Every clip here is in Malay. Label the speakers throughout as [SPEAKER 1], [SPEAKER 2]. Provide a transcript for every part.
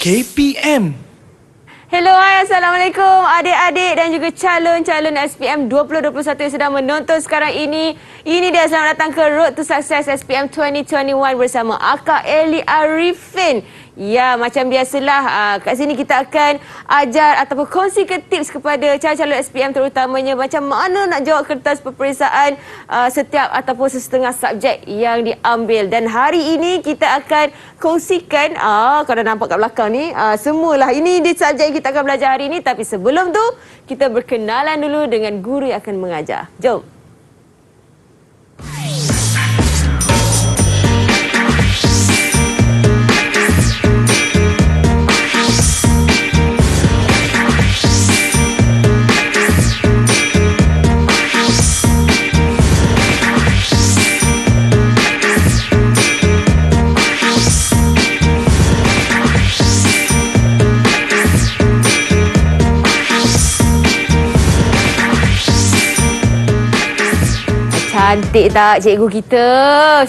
[SPEAKER 1] KPM.
[SPEAKER 2] Hello, hai, Assalamualaikum adik-adik dan juga calon-calon SPM 2021 yang sedang menonton sekarang ini. Ini dia, selamat datang ke Road to Success SPM 2021 bersama Akak Elly Arifin. Ya, macam biasalah, kat sini kita akan ajar ataupun kongsikan tips kepada calon-calon SPM terutamanya macam mana nak jawab kertas peperiksaan setiap ataupun sesetengah subjek yang diambil. Dan hari ini kita akan kongsikan, kalau nampak kat belakang ni, semualah ini di subjek yang kita akan belajar hari ini. Tapi sebelum tu, kita berkenalan dulu dengan guru yang akan mengajar. Jom. Cantik tak cikgu kita?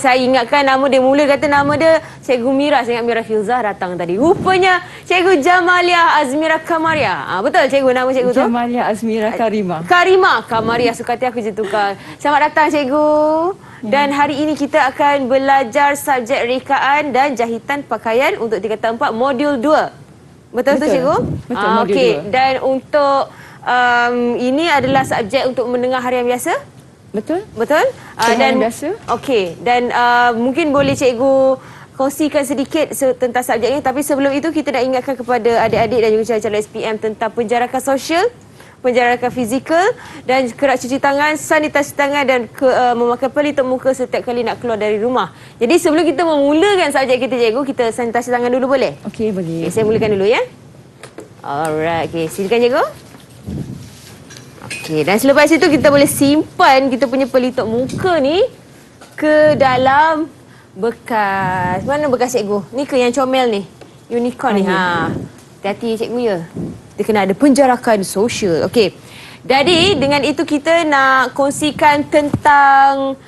[SPEAKER 2] Saya ingatkan nama dia, mula kata nama dia Cikgu Mira. Saya ingat Mira Filzah datang tadi. Rupanya Cikgu Jamalia Azmira Kamaria. Betul cikgu nama cikgu tu?
[SPEAKER 3] Jamalia Azmira Karima.
[SPEAKER 2] Karima Kamaria. Suka hati aku je tukar. Selamat datang cikgu. Dan hari ini kita akan belajar subjek rekaan dan jahitan pakaian untuk tingkatan 4 modul 2. Betul tu cikgu?
[SPEAKER 3] Betul, modul 2.
[SPEAKER 2] Dan untuk ini adalah subjek untuk menengah harian biasa?
[SPEAKER 3] Betul?
[SPEAKER 2] Betul?
[SPEAKER 3] Dan biasa.
[SPEAKER 2] Okey, dan mungkin boleh cikgu kongsikan sedikit tentang subjek ini, tapi sebelum itu kita nak ingatkan kepada adik-adik dan juga calon-calon SPM tentang penjarakan sosial, penjarakan fizikal dan kerak cuci tangan, sanitasi tangan dan memakai pelitup muka setiap kali nak keluar dari rumah. Jadi sebelum kita memulakan subjek kita cikgu, kita sanitasi tangan dulu boleh?
[SPEAKER 3] Okey, boleh.
[SPEAKER 2] Okay, saya mulakan dulu ya. Alright, okey, silakan cikgu. Okey, dan selepas itu kita boleh simpan kita punya pelitup muka ni ke dalam bekas. Mana bekas cikgu? Ni ke yang comel ni? Unicorn ni. Hati-hati cikgu ya. Dia kena ada penjarakan sosial. Okey. Jadi dengan itu kita nak kongsikan tentang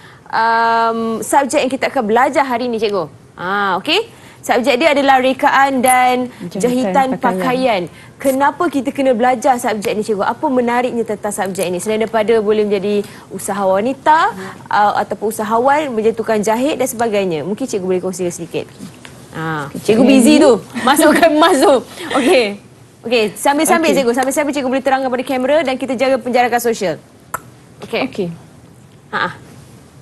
[SPEAKER 2] subjek yang kita akan belajar hari ni cikgu. Okey. Subjek dia adalah rekaan dan jahitan pakaian. Kenapa kita kena belajar subjek ni cikgu? Apa menariknya tentang subjek ni? Selain daripada boleh menjadi usahawan wanita ataupun usahawan, menjadi tukang jahit dan sebagainya. Mungkin cikgu boleh kongsikan sedikit. Cikgu busy tu. Masukkan masuk. Okey. Okey, sambil-sambil cikgu. Sambil-sambil cikgu boleh terangkan pada kamera dan kita jaga penjarakan sosial. Okey.
[SPEAKER 3] Okey.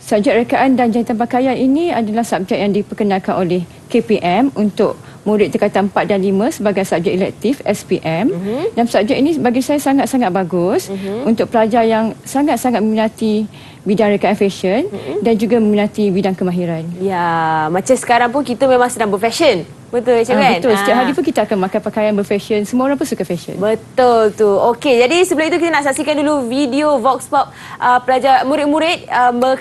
[SPEAKER 3] Subjek rekaan dan jahitan pakaian ini adalah subjek yang diperkenalkan oleh KPM untuk murid tingkatan 4 dan 5 sebagai subjek elektif SPM. Dan subjek ini bagi saya sangat-sangat bagus untuk pelajar yang sangat-sangat meminati bidang rekaan fashion dan juga meminati bidang kemahiran.
[SPEAKER 2] Ya, macam sekarang pun kita memang sedang berfashion. Betul macam kan?
[SPEAKER 3] Betul, setiap hari pun kita akan pakai pakaian berfashion. Semua orang pun suka fashion.
[SPEAKER 2] Betul tu. Okey, jadi sebelum itu kita nak saksikan dulu video Vox Pop pelajar murid-murid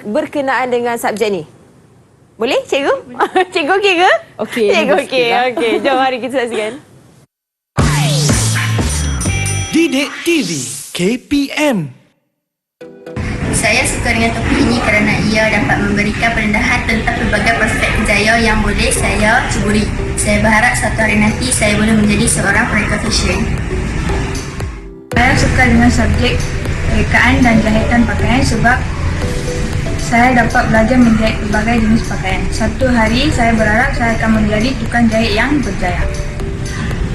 [SPEAKER 2] berkenaan dengan subjek ni. Boleh cikgu? Cikgu okey ke?
[SPEAKER 3] Okey.
[SPEAKER 2] Cikgu okey. Okey, jom mari kita saksikan.
[SPEAKER 1] Didik TV KPM.
[SPEAKER 4] Saya suka dengan topik ini kerana ia dapat memberikan pendedahan tentang pelbagai prospek kerjaya yang boleh saya ceburi. Saya berharap suatu hari nanti saya boleh menjadi seorang pereka fashion.
[SPEAKER 5] Saya suka dengan subjek rekaan dan jahitan pakaian sebab saya dapat belajar menjahit pelbagai jenis pakaian. Satu hari saya berharap saya akan menjadi tukang jahit yang berjaya.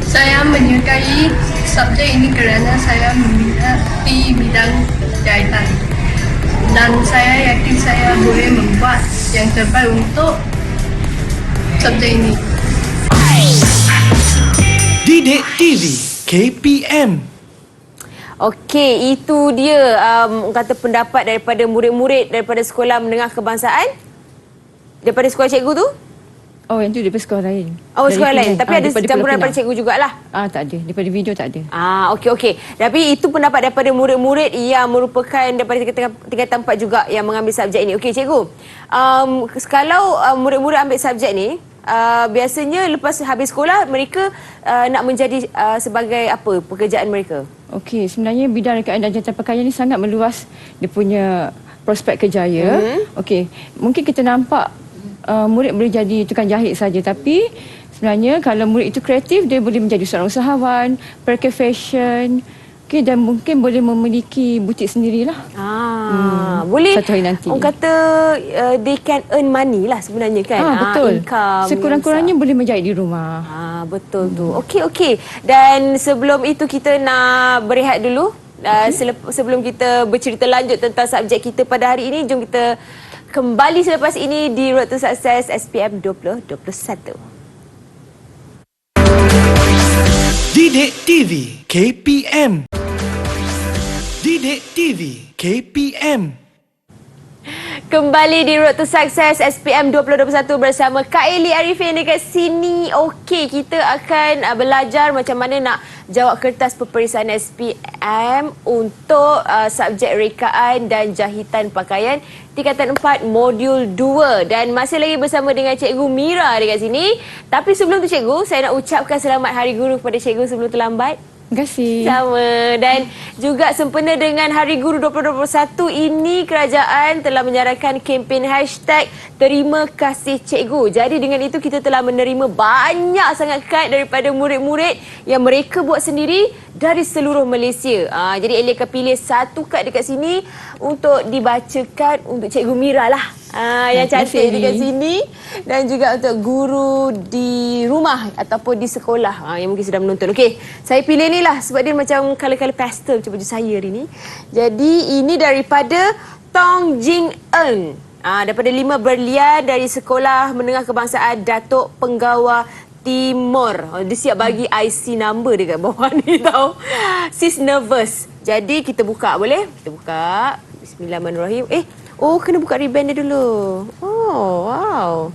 [SPEAKER 6] Saya menyukai subjek ini kerana saya meminati bidang jahitan. Dan saya yakin saya boleh membuat yang terbaik untuk subjek ini.
[SPEAKER 1] Didik TV KPM.
[SPEAKER 2] Okey, itu dia kata pendapat daripada murid-murid daripada sekolah menengah kebangsaan. Daripada sekolah cikgu tu?
[SPEAKER 3] Oh, yang tu daripada sekolah lain.
[SPEAKER 2] Oh, sekolah lain. Tapi ada campuran daripada cikgu jugalah.
[SPEAKER 3] Tak ada. Daripada video tak ada.
[SPEAKER 2] Okey. Tapi itu pendapat daripada murid-murid yang merupakan daripada tingkatan 4 juga yang mengambil subjek ini. Okey, cikgu. Kalau murid-murid ambil subjek ni, biasanya lepas habis sekolah mereka nak menjadi sebagai apa pekerjaan mereka?
[SPEAKER 3] Okey, sebenarnya bidang rekaan dan jahitan pakaian ni sangat meluas dia punya prospek kerjaya. Okey, mungkin kita nampak murid boleh jadi tukang jahit saja, tapi Sebenarnya kalau murid itu kreatif, dia boleh menjadi seorang usahawan, pelakon fashion, dan mungkin boleh memiliki butik sendirilah.
[SPEAKER 2] Boleh.
[SPEAKER 3] Satu hari nanti.
[SPEAKER 2] Orang kata they can earn money lah sebenarnya kan.
[SPEAKER 3] Betul.
[SPEAKER 2] Income.
[SPEAKER 3] Sekurang-kurangnya boleh menjahit di rumah.
[SPEAKER 2] Betul tu. Okey. Dan sebelum itu kita nak berehat dulu. Sebelum kita bercerita lanjut tentang subjek kita pada hari ini, jom kita kembali selepas ini di Road to Success SPM 2021.
[SPEAKER 1] Didik TV KPM. Didik TV KPM.
[SPEAKER 2] Kembali di Road to Success SPM 2021 bersama Kak Eli Arifin dekat sini. Okey, kita akan belajar macam mana nak jawab kertas peperiksaan SPM untuk subjek rekaan dan jahitan pakaian tingkatan 4 modul 2. Dan masih lagi bersama dengan Cikgu Mira dekat sini. Tapi sebelum tu Cikgu, saya nak ucapkan selamat Hari Guru kepada Cikgu sebelum terlambat.
[SPEAKER 3] Terima kasih.
[SPEAKER 2] Sama. Dan juga sempena dengan Hari Guru 2021 ini, kerajaan telah menyarankan kempen hashtag Terima Kasih Cikgu. Jadi dengan itu kita telah menerima banyak sangat kad daripada murid-murid yang mereka buat sendiri dari seluruh Malaysia. Jadi Eli akan pilih satu kad dekat sini untuk dibacakan untuk Cikgu Mira lah. Yang cantik dekat sini. Dan juga untuk guru di rumah ataupun di sekolah yang mungkin sedang menonton. Okey, saya pilih ni lah sebab dia macam colour-colour pastel macam baju saya hari ni. Jadi ini daripada Tong Jing Eun. Daripada 5 berlian dari Sekolah Menengah Kebangsaan Datuk Penggawa Timur. Dia siap bagi IC number dekat bawah ni tau. Sis nervous. Jadi kita buka boleh? Kita buka. Bismillahirrahmanirrahim. Kena buka ribbon dia dulu. Oh, wow.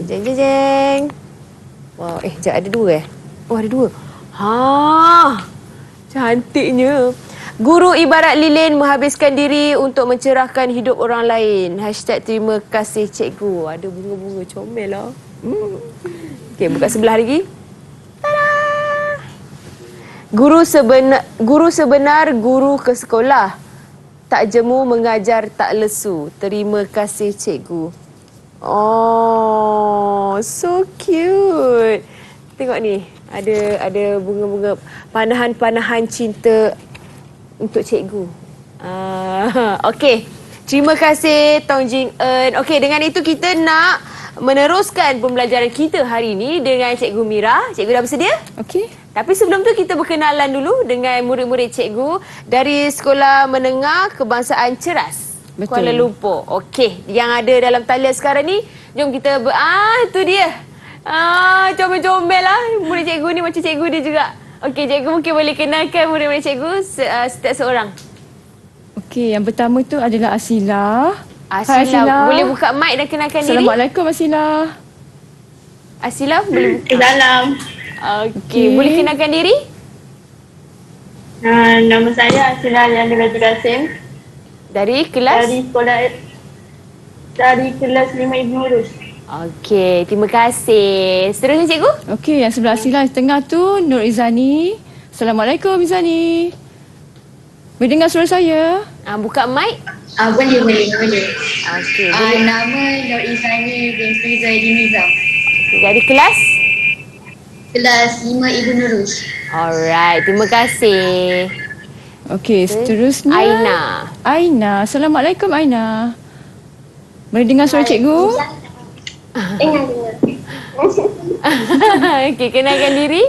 [SPEAKER 2] Okay, jeng. Wow, sekejap ada 2 ada 2. Cantiknya. Guru ibarat lilin menghabiskan diri untuk mencerahkan hidup orang lain. Hashtag terima kasih cikgu. Ada bunga-bunga comel lah. Okey, buka sebelah lagi. Tada! Guru sebenar guru ke sekolah. Tak jemu mengajar tak lesu. Terima kasih cikgu. Oh, so cute. Tengok ni. Ada bunga-bunga panahan-panahan cinta untuk cikgu. Okey. Terima kasih Tong Jing Eun. Okey, dengan itu kita nak meneruskan pembelajaran kita hari ini dengan Cikgu Mira. Cikgu dah bersedia?
[SPEAKER 3] Okey.
[SPEAKER 2] Tapi sebelum tu kita berkenalan dulu dengan murid-murid cikgu dari Sekolah Menengah Kebangsaan Ceras,
[SPEAKER 3] Betul.
[SPEAKER 2] Kuala Lumpur. Okey, yang ada dalam talian sekarang ni, jom kita tu dia. Comel-comel lah. Murid cikgu ni macam cikgu dia juga. Okey, cikgu mungkin boleh kenalkan murid-murid cikgu setiap seorang. Okey,
[SPEAKER 3] yang pertama tu adalah Asila. Hai,
[SPEAKER 2] Asila, boleh buka mic dan kenalkan diri?
[SPEAKER 3] Assalamualaikum Asila.
[SPEAKER 2] Asila, boleh buka?
[SPEAKER 6] Salam.
[SPEAKER 2] Okey, boleh kenalkan diri?
[SPEAKER 6] Nama saya Asila Liana Raja Kasim.
[SPEAKER 2] Dari kelas?
[SPEAKER 6] Dari kelas 5 Ibn Urus.
[SPEAKER 2] Okey, terima kasih. Seterusnya cikgu?
[SPEAKER 3] Okey, yang sebelah Asila yang tengah tu Nur Izani. Assalamualaikum Izani. Boleh dengar suara saya?
[SPEAKER 2] Buka mic.
[SPEAKER 4] Boleh.
[SPEAKER 2] Okey,
[SPEAKER 4] Nama Nur Izani binti Zaidi Nizam.
[SPEAKER 2] dari kelas?
[SPEAKER 4] Kelas 5 Ibn Nurus.
[SPEAKER 2] Alright, terima kasih.
[SPEAKER 3] Okey, seterusnya Aina. Assalamualaikum Aina. Boleh dengar suara cikgu?
[SPEAKER 4] Dengar.
[SPEAKER 2] Okey, kenalkan diri.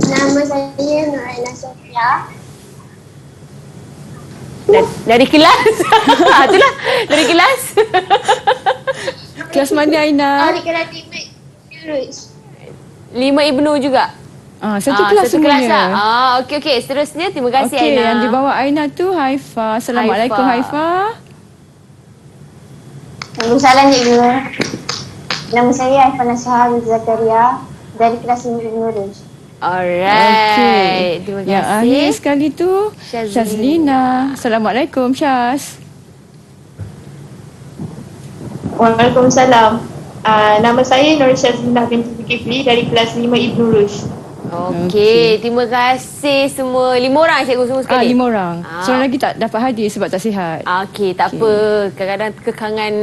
[SPEAKER 4] Nama saya Nur Aina Sofia.
[SPEAKER 2] Dari kelas? Itulah, dari kelas.
[SPEAKER 3] Kelas mana Aina?
[SPEAKER 4] Dari kelas 5 Ibn Nurus.
[SPEAKER 2] 5 Ibnu juga?
[SPEAKER 3] Satu kelas
[SPEAKER 2] satu kelas
[SPEAKER 3] semuanya.
[SPEAKER 2] lah. Okey. Seterusnya, terima kasih
[SPEAKER 3] Okey,
[SPEAKER 2] Aina.
[SPEAKER 3] yang di bawah Aina tu Haifa. Assalamualaikum Haifa.
[SPEAKER 7] Waalaikumsalam cikgu. Nama saya Haifah Nasuha binti Zakaria dari kelas 5 Ibn Nurus.
[SPEAKER 2] Alright, terima kasih.
[SPEAKER 3] Yang akhir sekali tu
[SPEAKER 2] Syazlina.
[SPEAKER 3] Syazlina. Assalamualaikum Syaz.
[SPEAKER 6] Waalaikumsalam. Nama saya Nur Syazlina binti Zulkifli dari kelas 5 Ibn Urus.
[SPEAKER 2] Okey, terima kasih semua. 5 orang cikgu semua sekali?
[SPEAKER 3] 5 orang. Seorang lagi tak dapat hadir sebab tak sihat.
[SPEAKER 2] Okey, tak apa. Kadang-kadang kekangan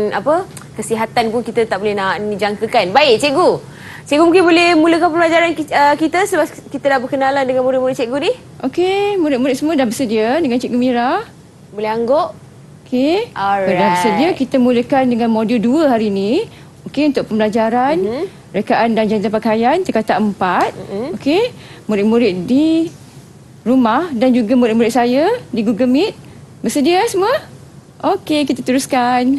[SPEAKER 2] kesihatan pun kita tak boleh nak jangkakan. Baik, cikgu. Cikgu mungkin boleh mulakan pembelajaran kita selepas kita dah berkenalan dengan murid-murid cikgu ni.
[SPEAKER 3] Okey, murid-murid semua dah bersedia dengan Cikgu Mira?
[SPEAKER 2] Boleh angguk?
[SPEAKER 3] Okey.
[SPEAKER 2] Alright.
[SPEAKER 3] Dah bersedia, kita mulakan dengan modul 2 hari ini. Okey, untuk pembelajaran rekaan dan jahitan pakaian tingkatan 4. Okey, murid-murid di rumah dan juga murid-murid saya di Google Meet. Bersedia semua? Okey, kita teruskan.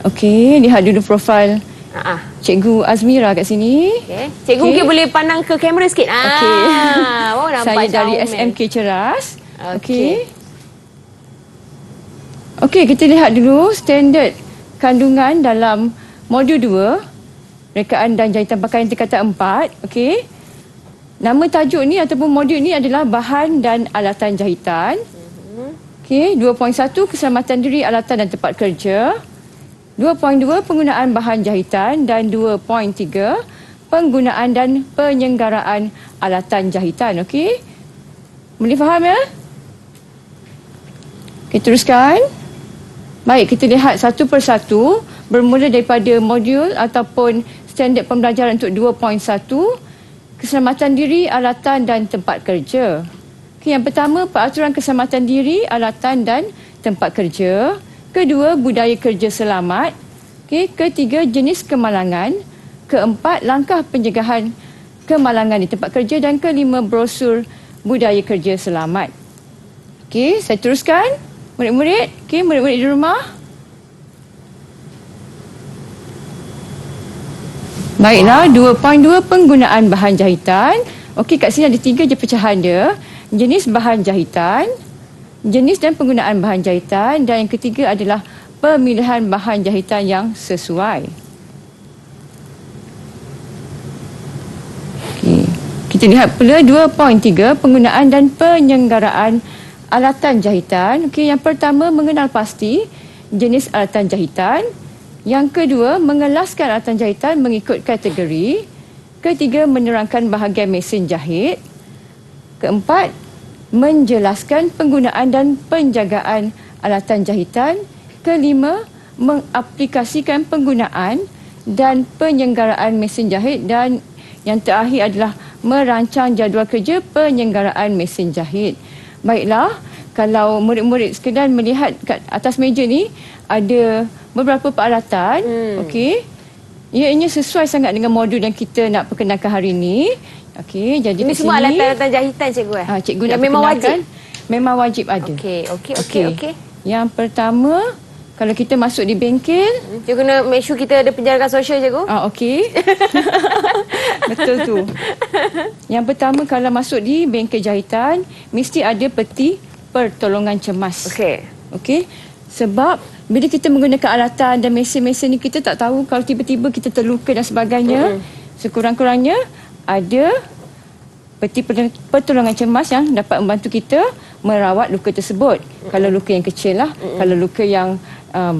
[SPEAKER 3] Okey, lihat dulu profil Cikgu Azmira kat sini.
[SPEAKER 2] Okay. Cikgu mungkin boleh pandang ke kamera sikit.
[SPEAKER 3] Okey.
[SPEAKER 2] Wow, nampak
[SPEAKER 3] Saya dari
[SPEAKER 2] comel.
[SPEAKER 3] SMK Ceras.
[SPEAKER 2] Okey.
[SPEAKER 3] Okey, kita lihat dulu standard kandungan dalam modul 2, rekaan dan jahitan pakaian tingkatan 4. Okey. Nama tajuk ni ataupun modul ni adalah bahan dan alatan jahitan. Okey, 2.1 keselamatan diri alatan dan tempat kerja. 2.2 penggunaan bahan jahitan dan 2.3 penggunaan dan penyenggaraan alatan jahitan. Okey. Boleh faham ya? Okey, teruskan. Baik, kita lihat satu persatu bermula daripada modul ataupun standard pembelajaran untuk 2.1 keselamatan diri alatan dan tempat kerja. Okey, yang pertama peraturan keselamatan diri alatan dan tempat kerja. Kedua, budaya kerja selamat. Okey, ketiga, jenis kemalangan. Keempat, langkah pencegahan kemalangan di tempat kerja. Dan kelima, brosur budaya kerja selamat. Okey, saya teruskan. Murid-murid, okey, murid-murid di rumah. Baiklah, 2.2 penggunaan bahan jahitan. Okey, kat sini ada 3 je pecahan dia. Jenis bahan jahitan, jenis dan penggunaan bahan jahitan, dan yang ketiga adalah pemilihan bahan jahitan yang sesuai. Okey, kita lihat pula 2.3 penggunaan dan penyenggaraan alatan jahitan. Okey, yang pertama mengenal pasti jenis alatan jahitan. Yang kedua, mengelaskan alatan jahitan mengikut kategori. Ketiga, menerangkan bahagian mesin jahit. Keempat, menjelaskan penggunaan dan penjagaan alatan jahitan. Kelima, mengaplikasikan penggunaan dan penyenggaraan mesin jahit. Dan yang terakhir adalah merancang jadual kerja penyenggaraan mesin jahit. Baiklah, kalau murid-murid sekalian melihat kat atas meja ni ada beberapa peralatan. Okey. Ianya sesuai sangat dengan modul yang kita nak perkenalkan hari ini. Okey, jadi
[SPEAKER 2] Ini semua alatan-alatan jahitan cikgu
[SPEAKER 3] cikgu
[SPEAKER 2] yang
[SPEAKER 3] nak
[SPEAKER 2] memang
[SPEAKER 3] perkenalkan.
[SPEAKER 2] wajib.
[SPEAKER 3] Memang wajib ada.
[SPEAKER 2] Okey.
[SPEAKER 3] Yang pertama, kalau kita masuk di bengkel,
[SPEAKER 2] Cikgu kena make sure kita ada penjarakan sosial cikgu.
[SPEAKER 3] okey. Betul tu. Yang pertama, kalau masuk di bengkel jahitan, mesti ada peti pertolongan cemas. Okey. Sebab bila kita menggunakan alatan dan mesin-mesin ni, kita tak tahu kalau tiba-tiba kita terluka dan sebagainya. Sekurang-kurangnya ada peti pertolongan cemas yang dapat membantu kita merawat luka tersebut. Kalau luka yang kecil lah. Kalau luka yang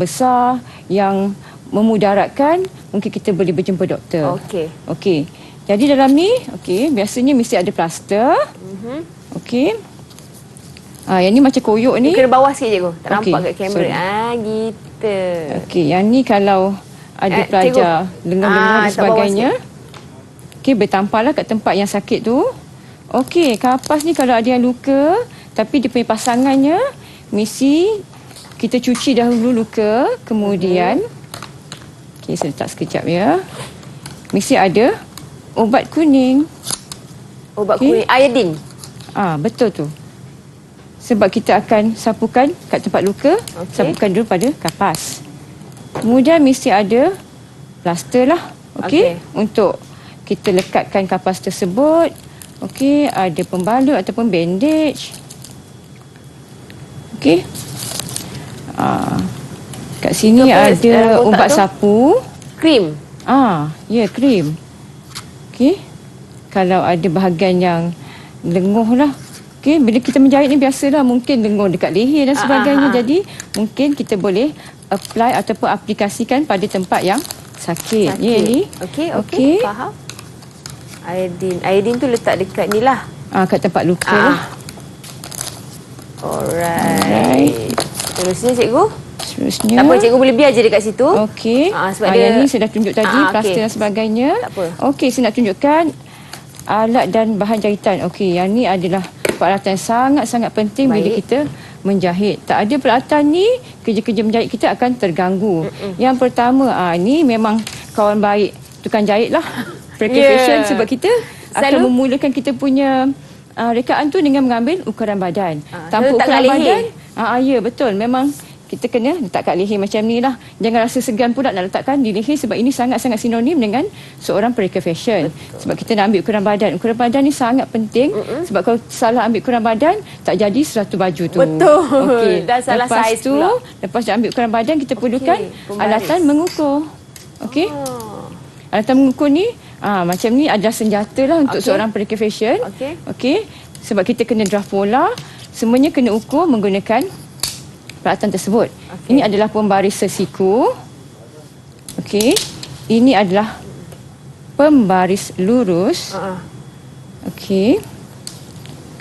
[SPEAKER 3] besar, yang memudaratkan, mungkin kita boleh berjumpa doktor. Okey. Jadi dalam ni, biasanya mesti ada plaster. Okey. Yang ni macam koyok ni.
[SPEAKER 2] Kena bawah sikit cikgu. Tak nampak kat kamera.
[SPEAKER 3] Sorry.
[SPEAKER 2] Gitu.
[SPEAKER 3] Okey, yang ni kalau ada pelajar lengan-lengan dan sebagainya. Okey, bertampaklah kat tempat yang sakit tu. Okey, kapas ni kalau ada yang luka, tapi dia punya pasangannya, mesti kita cuci dahulu luka, kemudian okey, saya letak sekejap ya. Mesti ada ubat kuning.
[SPEAKER 2] Ubat kuning, iodine.
[SPEAKER 3] Betul tu. Sebab kita akan sapukan kat tempat luka, sapukan dulu pada kapas. Kemudian mesti ada plaster lah, untuk kita lekatkan kapas tersebut. Okey, ada pembalut ataupun bandage. Okey. Kat sini ada ubat sapu.
[SPEAKER 2] Krim.
[SPEAKER 3] Ya, krim. Okey. Kalau ada bahagian yang lenguh lah. Okey, bila kita menjahit ni biasalah mungkin lenguh dekat leher dan sebagainya. Jadi mungkin kita boleh apply ataupun aplikasikan pada tempat yang sakit. Ya, ni.
[SPEAKER 2] Okey. Faham. Iodine tu letak dekat ni lah.
[SPEAKER 3] Kat tempat luka lah.
[SPEAKER 2] Alright. Terusnya cikgu.
[SPEAKER 3] Seterusnya.
[SPEAKER 2] Tak apa, cikgu boleh biar je dekat situ.
[SPEAKER 3] Okey.
[SPEAKER 2] Sebab dia...
[SPEAKER 3] Yang ni saya dah tunjuk tadi, plaster dan sebagainya.
[SPEAKER 2] Tak apa.
[SPEAKER 3] Okey, saya nak tunjukkan alat dan bahan jahitan. Okey, yang ni adalah peralatan sangat-sangat penting bila kita menjahit. Tak ada peralatan ni, kerja-kerja menjahit kita akan terganggu. Yang pertama, ni memang kawan baik tukang jahit lah. Fashion sebab kita akan memulakan kita punya rekaan tu dengan mengambil ukuran badan. Tanpa ukuran badan, ya betul. Memang kita kena letak kat leher macam ni lah. Jangan rasa segan pula nak letakkan di leher sebab ini sangat-sangat sinonim dengan seorang pereka fashion. Sebab kita nak ambil ukuran badan. Ukuran badan ni sangat penting sebab kalau salah ambil ukuran badan, tak jadi satu baju tu.
[SPEAKER 2] Betul.
[SPEAKER 3] Okey.
[SPEAKER 2] Dan salah saiz pula.
[SPEAKER 3] Lepas dah ambil ukuran badan, kita perlukan alatan mengukur. Okey. Alatan mengukur ni, macam ni adalah senjata lah untuk seorang pereka fashion. Okey. Sebab kita kena draft pola, semuanya kena ukur menggunakan peralatan tersebut. Ini adalah pembaris sesiku. Okey. Ini adalah pembaris lurus. Okey.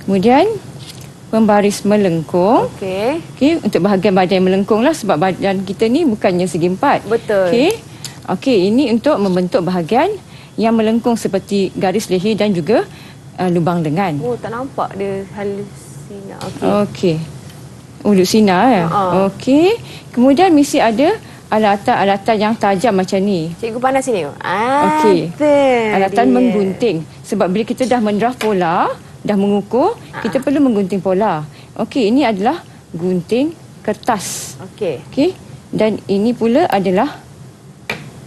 [SPEAKER 3] Kemudian pembaris melengkung. Okey, untuk bahagian badan yang melengkung lah sebab badan kita ni bukannya segi empat.
[SPEAKER 2] Betul.
[SPEAKER 3] Okey, ini untuk membentuk bahagian yang melengkung seperti garis leher dan juga lubang lengan.
[SPEAKER 2] Oh, tak nampak dia halusina.
[SPEAKER 3] Okey. Duduk sinar ya? Okey. Kemudian mesti ada alatan-alatan yang tajam macam ni.
[SPEAKER 2] Cikgu panas sini.
[SPEAKER 3] Okey. Alatan menggunting. Sebab bila kita dah mendraft pola, dah mengukur, kita perlu menggunting pola. Okey, ini adalah gunting kertas. Okey. Dan ini pula adalah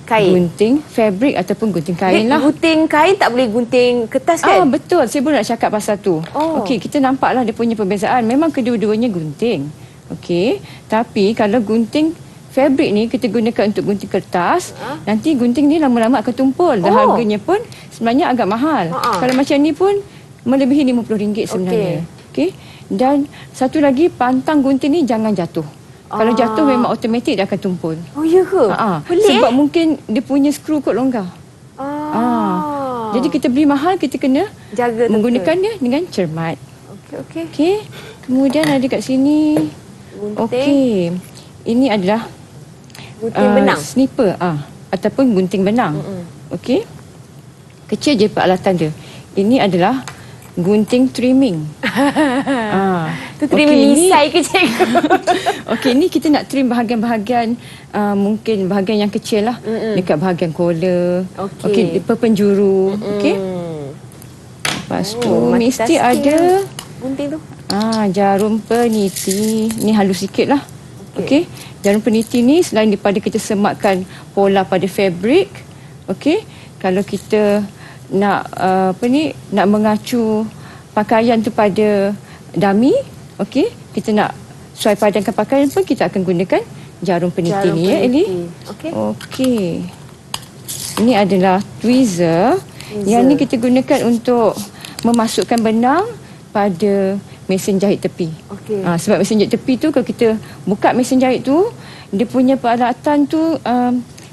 [SPEAKER 2] kain.
[SPEAKER 3] Gunting fabrik ataupun gunting kain lah.
[SPEAKER 2] Gunting kain tak boleh gunting kertas kan?
[SPEAKER 3] Betul. Saya baru nak cakap pasal tu. Okey, kita nampaklah dia punya perbezaan. Memang kedua-duanya gunting. Okey. Tapi kalau gunting fabrik ni kita gunakan untuk gunting kertas, nanti gunting ni lama-lama akan tumpul. Dan harganya pun sebenarnya agak mahal. Kalau macam ni pun melebihi RM50 sebenarnya. Okey. Dan satu lagi, pantang gunting ni jangan jatuh. Kalau jatuh memang automatik dia akan tumpul.
[SPEAKER 2] Oh, ya ke?
[SPEAKER 3] Sebab mungkin dia punya skru kot longgar. Jadi kita beli mahal, kita kena
[SPEAKER 2] jaga
[SPEAKER 3] menggunakannya dengan cermat.
[SPEAKER 2] Okey.
[SPEAKER 3] Kemudian ada kat sini. Okey. Ini adalah
[SPEAKER 2] gunting benang.
[SPEAKER 3] Sniper ataupun gunting benang. Okey. Kecil je peralatan dia. Ini adalah gunting trimming.
[SPEAKER 2] Tu trimming misai ke cikgu?
[SPEAKER 3] Okey, ni kita nak trim bahagian-bahagian mungkin bahagian yang kecil lah. Dekat bahagian collar. Okey, penjuru. Okey. Lepas tu mesti ada
[SPEAKER 2] gunting tu.
[SPEAKER 3] Jarum peniti. Ni halus sikit lah. Okey. Jarum peniti ni selain daripada kita sematkan pola pada fabrik. Okey. Kalau kita nak nak mengacu pakaian tu pada dummy, okey, kita nak sesuai padankan pakaian pun kita akan gunakan jarum peniti ni ya Eli. Okey. Ini adalah tweezer. Yang ni kita gunakan untuk memasukkan benang pada mesin jahit tepi. Sebab mesin jahit tepi tu kalau kita buka mesin jahit tu, dia punya peralatan tu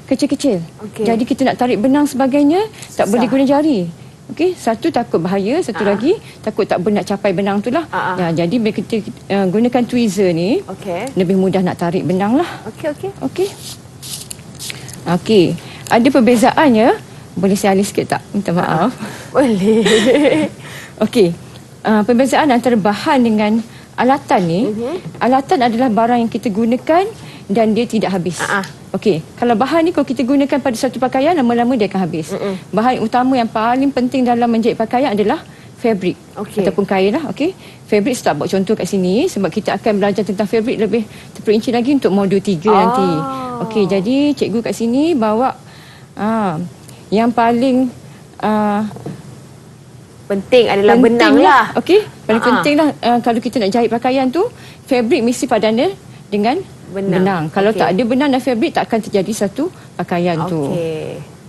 [SPEAKER 3] kecil-kecil. Jadi kita nak tarik benang sebagainya, tak boleh guna jari. Okey, satu takut bahaya, satu lagi takut tak nak capai benang tu lah. Jadi bila kita gunakan tweezer ni, lebih mudah nak tarik benang lah. Okey. Ada perbezaannya. Boleh saya alih sikit tak? Minta maaf.
[SPEAKER 2] Boleh.
[SPEAKER 3] Okey. Perbezaan antara bahan dengan alatan ni, alatan adalah barang yang kita gunakan dan dia tidak habis. Okey, kalau bahan ni kalau kita gunakan pada satu pakaian, lama-lama dia akan habis. Bahan utama yang paling penting dalam menjahit pakaian adalah fabrik ataupun kain lah. Okey, fabrik saya tak buat contoh kat sini sebab kita akan belajar tentang fabrik lebih terperinci lagi untuk modul 3 nanti. Okey, jadi cikgu kat sini bawa yang paling
[SPEAKER 2] penting adalah benang lah.
[SPEAKER 3] Okey, paling penting lah kalau kita nak jahit pakaian tu, fabrik mesti padannya dengan benang. Kalau tak ada benang dan fabrik, tak akan terjadi satu pakaian tu.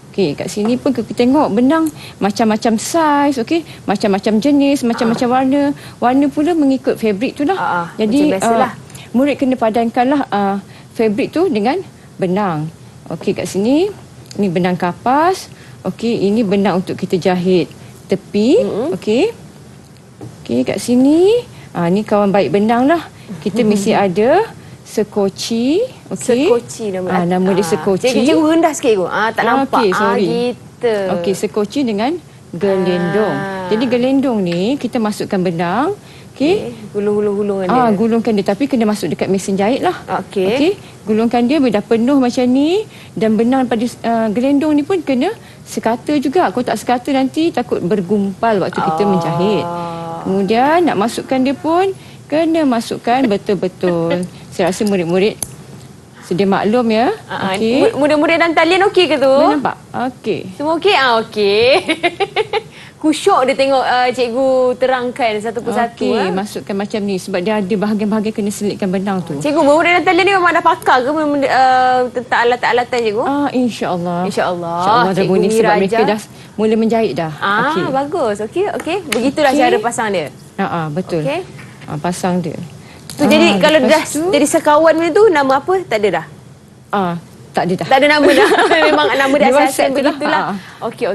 [SPEAKER 3] Okey, kat sini pun kita tengok benang macam-macam saiz, okey, macam-macam jenis, macam-macam warna. Warna pula mengikut fabrik tu lah. Jadi murid kena padankanlah fabrik tu dengan benang. Okey, kat sini ni benang kapas. Okey, ini benang untuk kita jahit tepi. Okey. Okey, kat sini ni kawan baik benang lah. Kita mesti ada sekoci. Okey.
[SPEAKER 2] Sekoci nama.
[SPEAKER 3] Nama dia sekoci.
[SPEAKER 2] Cikgu rendah sikit cikgu. Tak nampak.
[SPEAKER 3] Okey, sorry.
[SPEAKER 2] Gitu.
[SPEAKER 3] Okey, sekoci dengan gelendong. Jadi gelendong ni kita masukkan benang. Okey.
[SPEAKER 2] Gulung-gulung dia.
[SPEAKER 3] Gulungkan dia, tapi kena masuk dekat mesin jahit lah.
[SPEAKER 2] Okey.
[SPEAKER 3] Okey. Gulungkan dia bila dah penuh macam ni, dan benang pada gelendong ni pun kena sekata juga. Kalau tak sekata nanti takut bergumpal waktu kita menjahit. Kemudian nak masukkan dia pun kena masukkan betul-betul. Saya rasa murid-murid sedia maklum ya. Okey.
[SPEAKER 2] Murid-murid dan talian okey ke tu?
[SPEAKER 3] Nampak? Okey.
[SPEAKER 2] Semua okey? Okey. Kusyuk dia tengok cikgu terangkan satu persatu.
[SPEAKER 3] Okey, masukkan macam ni sebab dia ada bahagian-bahagian kena selitkan benang tu.
[SPEAKER 2] Cikgu, murid dan talian ni memang dah pakar ke tentang alatan-alatan cikgu?
[SPEAKER 3] InsyaAllah.
[SPEAKER 2] InsyaAllah.
[SPEAKER 3] InsyaAllah dah bunyi sebab mereka dah mula menjahit dah.
[SPEAKER 2] Okey. Bagus. Okey. Begitulah cara pasang dia.
[SPEAKER 3] Betul.
[SPEAKER 2] Okey.
[SPEAKER 3] Pasang dia.
[SPEAKER 2] Tu jadi kalau dah jadi sekawan macam tu, nama apa? Tak ada dah?
[SPEAKER 3] Tak ada dah.
[SPEAKER 2] Tak ada nama dah. Memang nama dia
[SPEAKER 3] Dia
[SPEAKER 2] asal
[SPEAKER 3] WhatsApp tu lah.
[SPEAKER 2] begitulah. Okey.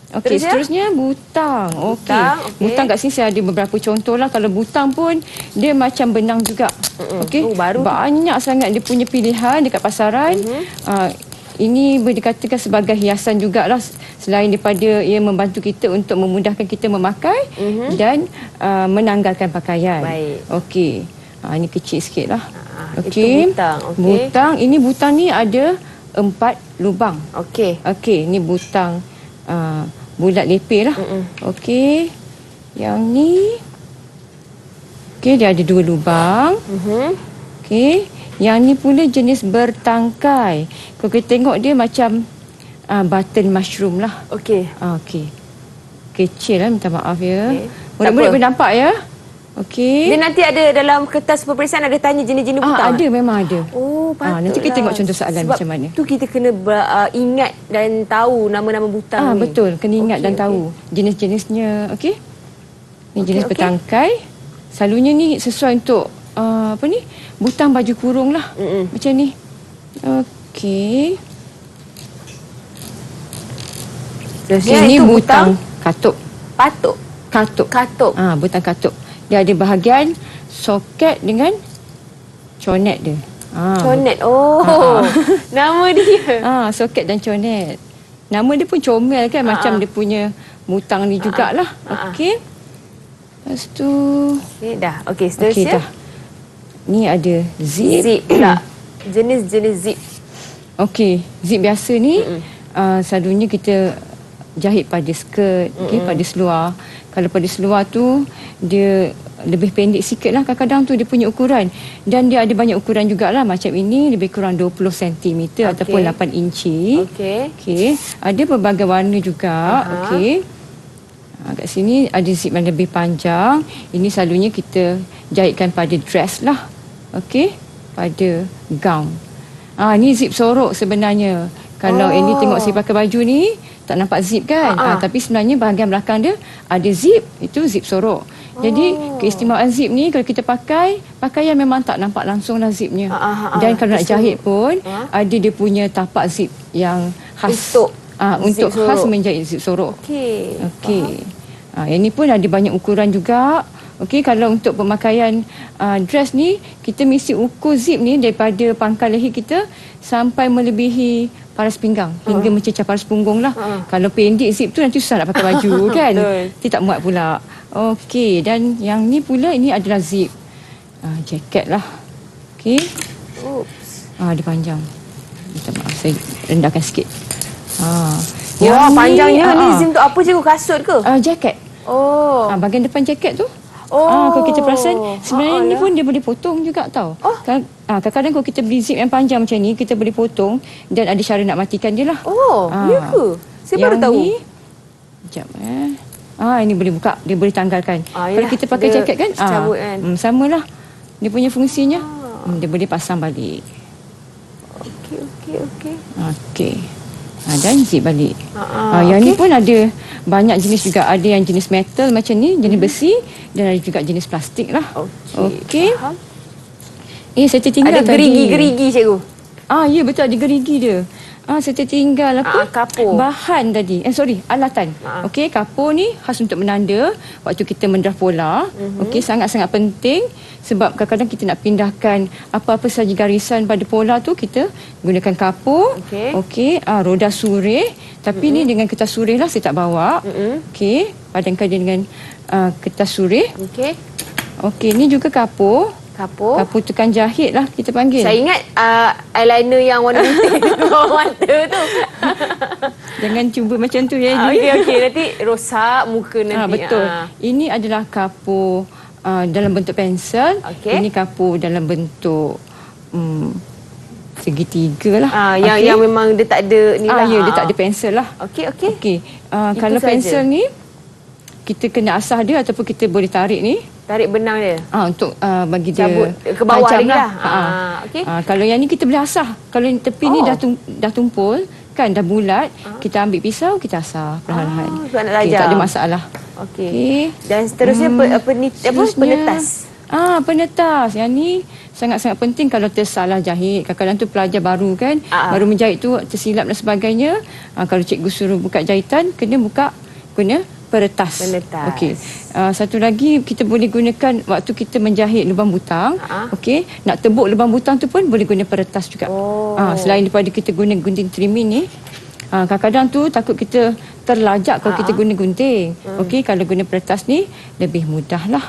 [SPEAKER 3] Okey, seterusnya butang. Okey. Butang kat sini saya ada beberapa contoh lah. Kalau butang pun dia macam benang juga. Okey.
[SPEAKER 2] Baru
[SPEAKER 3] banyak sangat dia punya pilihan dekat pasaran. Ini boleh dikatakan sebagai hiasan jugalah, selain daripada ia membantu kita untuk memudahkan kita memakai dan menanggalkan pakaian.
[SPEAKER 2] Baik.
[SPEAKER 3] Okey. Ini kecil sikit lah.
[SPEAKER 2] Okey. Butang.
[SPEAKER 3] Butang. Ini butang ni ada 4 lubang.
[SPEAKER 2] Okey.
[SPEAKER 3] Okey. Ini butang bulat lepeh lah. Okey. Yang ni. Okey, dia ada 2 lubang. Okey. Yang ni pula jenis bertangkai. Kalau kita tengok dia macam button mushroom lah.
[SPEAKER 2] Okey.
[SPEAKER 3] Okey. Kecil lah, minta maaf ya.
[SPEAKER 2] Okay.
[SPEAKER 3] Murid-murid boleh nampak ya? Okey.
[SPEAKER 2] Dia nanti ada dalam kertas peperiksaan ada tanya jenis-jenis butang.
[SPEAKER 3] Ada, memang ada.
[SPEAKER 2] Oh, patutlah.
[SPEAKER 3] Nanti kita tengok contoh soalan
[SPEAKER 2] sebab
[SPEAKER 3] macam mana.
[SPEAKER 2] tu kita kena ingat dan tahu nama-nama butang ni.
[SPEAKER 3] Betul, kena ingat dan tahu jenis-jenisnya. Okey. Ni jenis bertangkai. Selalunya ni sesuai untuk apa ni? Butang baju kurung lah. Macam ni. Okey. Ini butang katuk. Katuk. Butang katuk. Dia ada bahagian soket dengan conet dia.
[SPEAKER 2] Conet. Nama dia.
[SPEAKER 3] Soket dan conet. Nama dia pun comel kan, macam dia punya butang ni jugalah. Okey. Lepas tu
[SPEAKER 2] dah. Okey, seterusnya.
[SPEAKER 3] Dah. Ni ada zip.
[SPEAKER 2] Zip pula. Jenis-jenis zip.
[SPEAKER 3] Okey, zip biasa ni selalunya kita jahit pada skirt, pada seluar. Kalau pada seluar tu dia lebih pendek sikit lah, kadang-kadang tu dia punya ukuran. Dan dia ada banyak ukuran jugalah. Macam ini lebih kurang 20 cm ataupun 8 inci. Okey. Ada berbagai warna juga. Okey. Kat sini ada zip yang lebih panjang. Ini selalunya kita jahitkan pada dress lah. Okey. Pada gown. Ni zip sorok sebenarnya. Kalau Ellie tengok saya pakai baju ni, tak nampak zip kan? Tapi sebenarnya bahagian belakang dia ada zip. Itu zip sorok. Jadi keistimewaan zip ni kalau kita pakai, pakaian memang tak nampak langsung lah zipnya. Dan kalau nak jahit pun, ada dia punya tapak zip yang khas. Untuk khas menjahit zip sorok. Okey. Yang ni pun ada banyak ukuran juga. Okey, kalau untuk pemakaian dress ni, kita mesti ukur zip ni daripada pangkal leher kita sampai melebihi paras pinggang hingga mencecah paras punggung lah. Kalau pendek zip tu nanti susah nak pakai baju kan. Nanti tak muat pula. Okey, dan yang ni pula ini adalah zip jaket lah. Okey. Dia panjang. Minta maaf, saya rendahkan sikit.
[SPEAKER 2] Wah, panjangnya ni zip tu apa cikgu, kasut ke?
[SPEAKER 3] Jaket. Bahagian depan jaket tu.
[SPEAKER 2] Oh.
[SPEAKER 3] Kalau kita perasan, sebenarnya ni pun dia boleh potong juga tau. Kadang-kadang kalau kita beli zip yang panjang macam ni, kita boleh potong dan ada cara nak matikan dia lah.
[SPEAKER 2] Ya ke? Saya baru tahu.
[SPEAKER 3] Ni, sekejap ini boleh buka, dia boleh tanggalkan. Kalau kita pakai jaket kan,
[SPEAKER 2] cabut kan.
[SPEAKER 3] Samalah. Dia punya fungsinya. Dia boleh pasang balik. Okey. Dan zip balik. Yang ni pun ada banyak jenis juga. Ada yang jenis metal macam ni, jenis besi, dan ada juga jenis plastik lah. Okey. Saya tertinggal
[SPEAKER 2] ada gerigi-gerigi cikgu.
[SPEAKER 3] Ya betul, ada gerigi dia. Saya tertinggal apa?
[SPEAKER 2] Kapur.
[SPEAKER 3] Bahan tadi. Alatan. Okey, kapur ni khas untuk menanda waktu kita mendrah pola. Okey, sangat-sangat penting sebab kadang-kadang kita nak pindahkan apa-apa saja garisan pada pola tu, kita gunakan kapur. Okey, roda surih. Tapi ni dengan kertas surih lah, saya tak bawa. Okey, padankan dia dengan kertas surih. Okey, ni juga kapur. Kapur tukang jahit lah kita panggil.
[SPEAKER 2] Saya ingat eyeliner yang warna putih bawah mata tu.
[SPEAKER 3] Jangan cuba macam tu ya.
[SPEAKER 2] Okey, nanti rosak muka nanti.
[SPEAKER 3] Betul. Ini adalah kapur dalam bentuk pensel. Ini kapur dalam bentuk segitiga lah.
[SPEAKER 2] Yang memang dia tak ada ni lah.
[SPEAKER 3] Dia tak ada pensel lah. Okey. Kalau pensel ni kita kena asah dia ataupun kita boleh tarik ni.
[SPEAKER 2] Tarik benang dia.
[SPEAKER 3] Untuk bagi dia
[SPEAKER 2] cabut ke bawah lagi lah.
[SPEAKER 3] Kalau yang ni kita boleh asah. Kalau yang tepi ni dah tumpul, kan dah bulat, kita ambil pisau, kita asah perlahan-lahan. Tak ada masalah.
[SPEAKER 2] Okey. Dan seterusnya penetas.
[SPEAKER 3] Penetas. Yang ni sangat-sangat penting kalau tersalah jahit. Kadang-kadang tu pelajar baru kan, baru menjahit tu tersilap dan sebagainya. Kalau cikgu suruh buka jahitan, kena peretas. Okey. Satu lagi kita boleh gunakan waktu kita menjahit lubang butang. Okey. Nak tebuk lubang butang tu pun boleh guna peretas juga. Selain daripada kita guna gunting trimming ni, kadang-kadang tu takut kita terlajak kalau kita guna gunting. Okey, kalau guna peretas ni lebih mudah lah.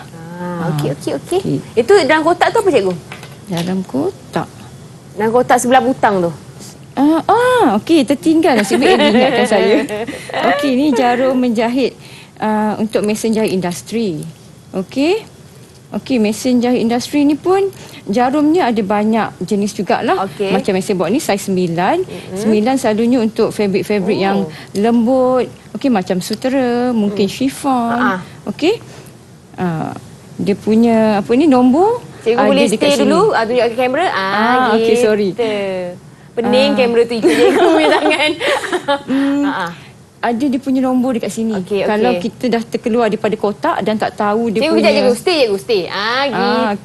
[SPEAKER 2] Okey. Itu dalam kotak tu apa cikgu?
[SPEAKER 3] Dalam kotak.
[SPEAKER 2] Dalam kotak sebelah butang tu.
[SPEAKER 3] Okey, tertinggal. Nasib baik ingatkan saya. Okey, ni jarum menjahit untuk mesin jahit industri. Okey, mesin jahit industri ni pun jarumnya ada banyak jenis jugalah. Macam mesin buat ni saiz 9. 9 selalunya untuk fabrik-fabrik yang lembut. Okey, macam sutera, mungkin chiffon. Okey. Dia punya nombor.
[SPEAKER 2] Cikgu boleh stay dulu, tunjuk ke kamera.
[SPEAKER 3] Okey, sorry.
[SPEAKER 2] Pening kamera tu ikut cikgu punya tangan.
[SPEAKER 3] Ada dia punya nombor dekat sini. Kalau kita dah terkeluar daripada kotak dan tak tahu dia punya...
[SPEAKER 2] Cikgu, stay.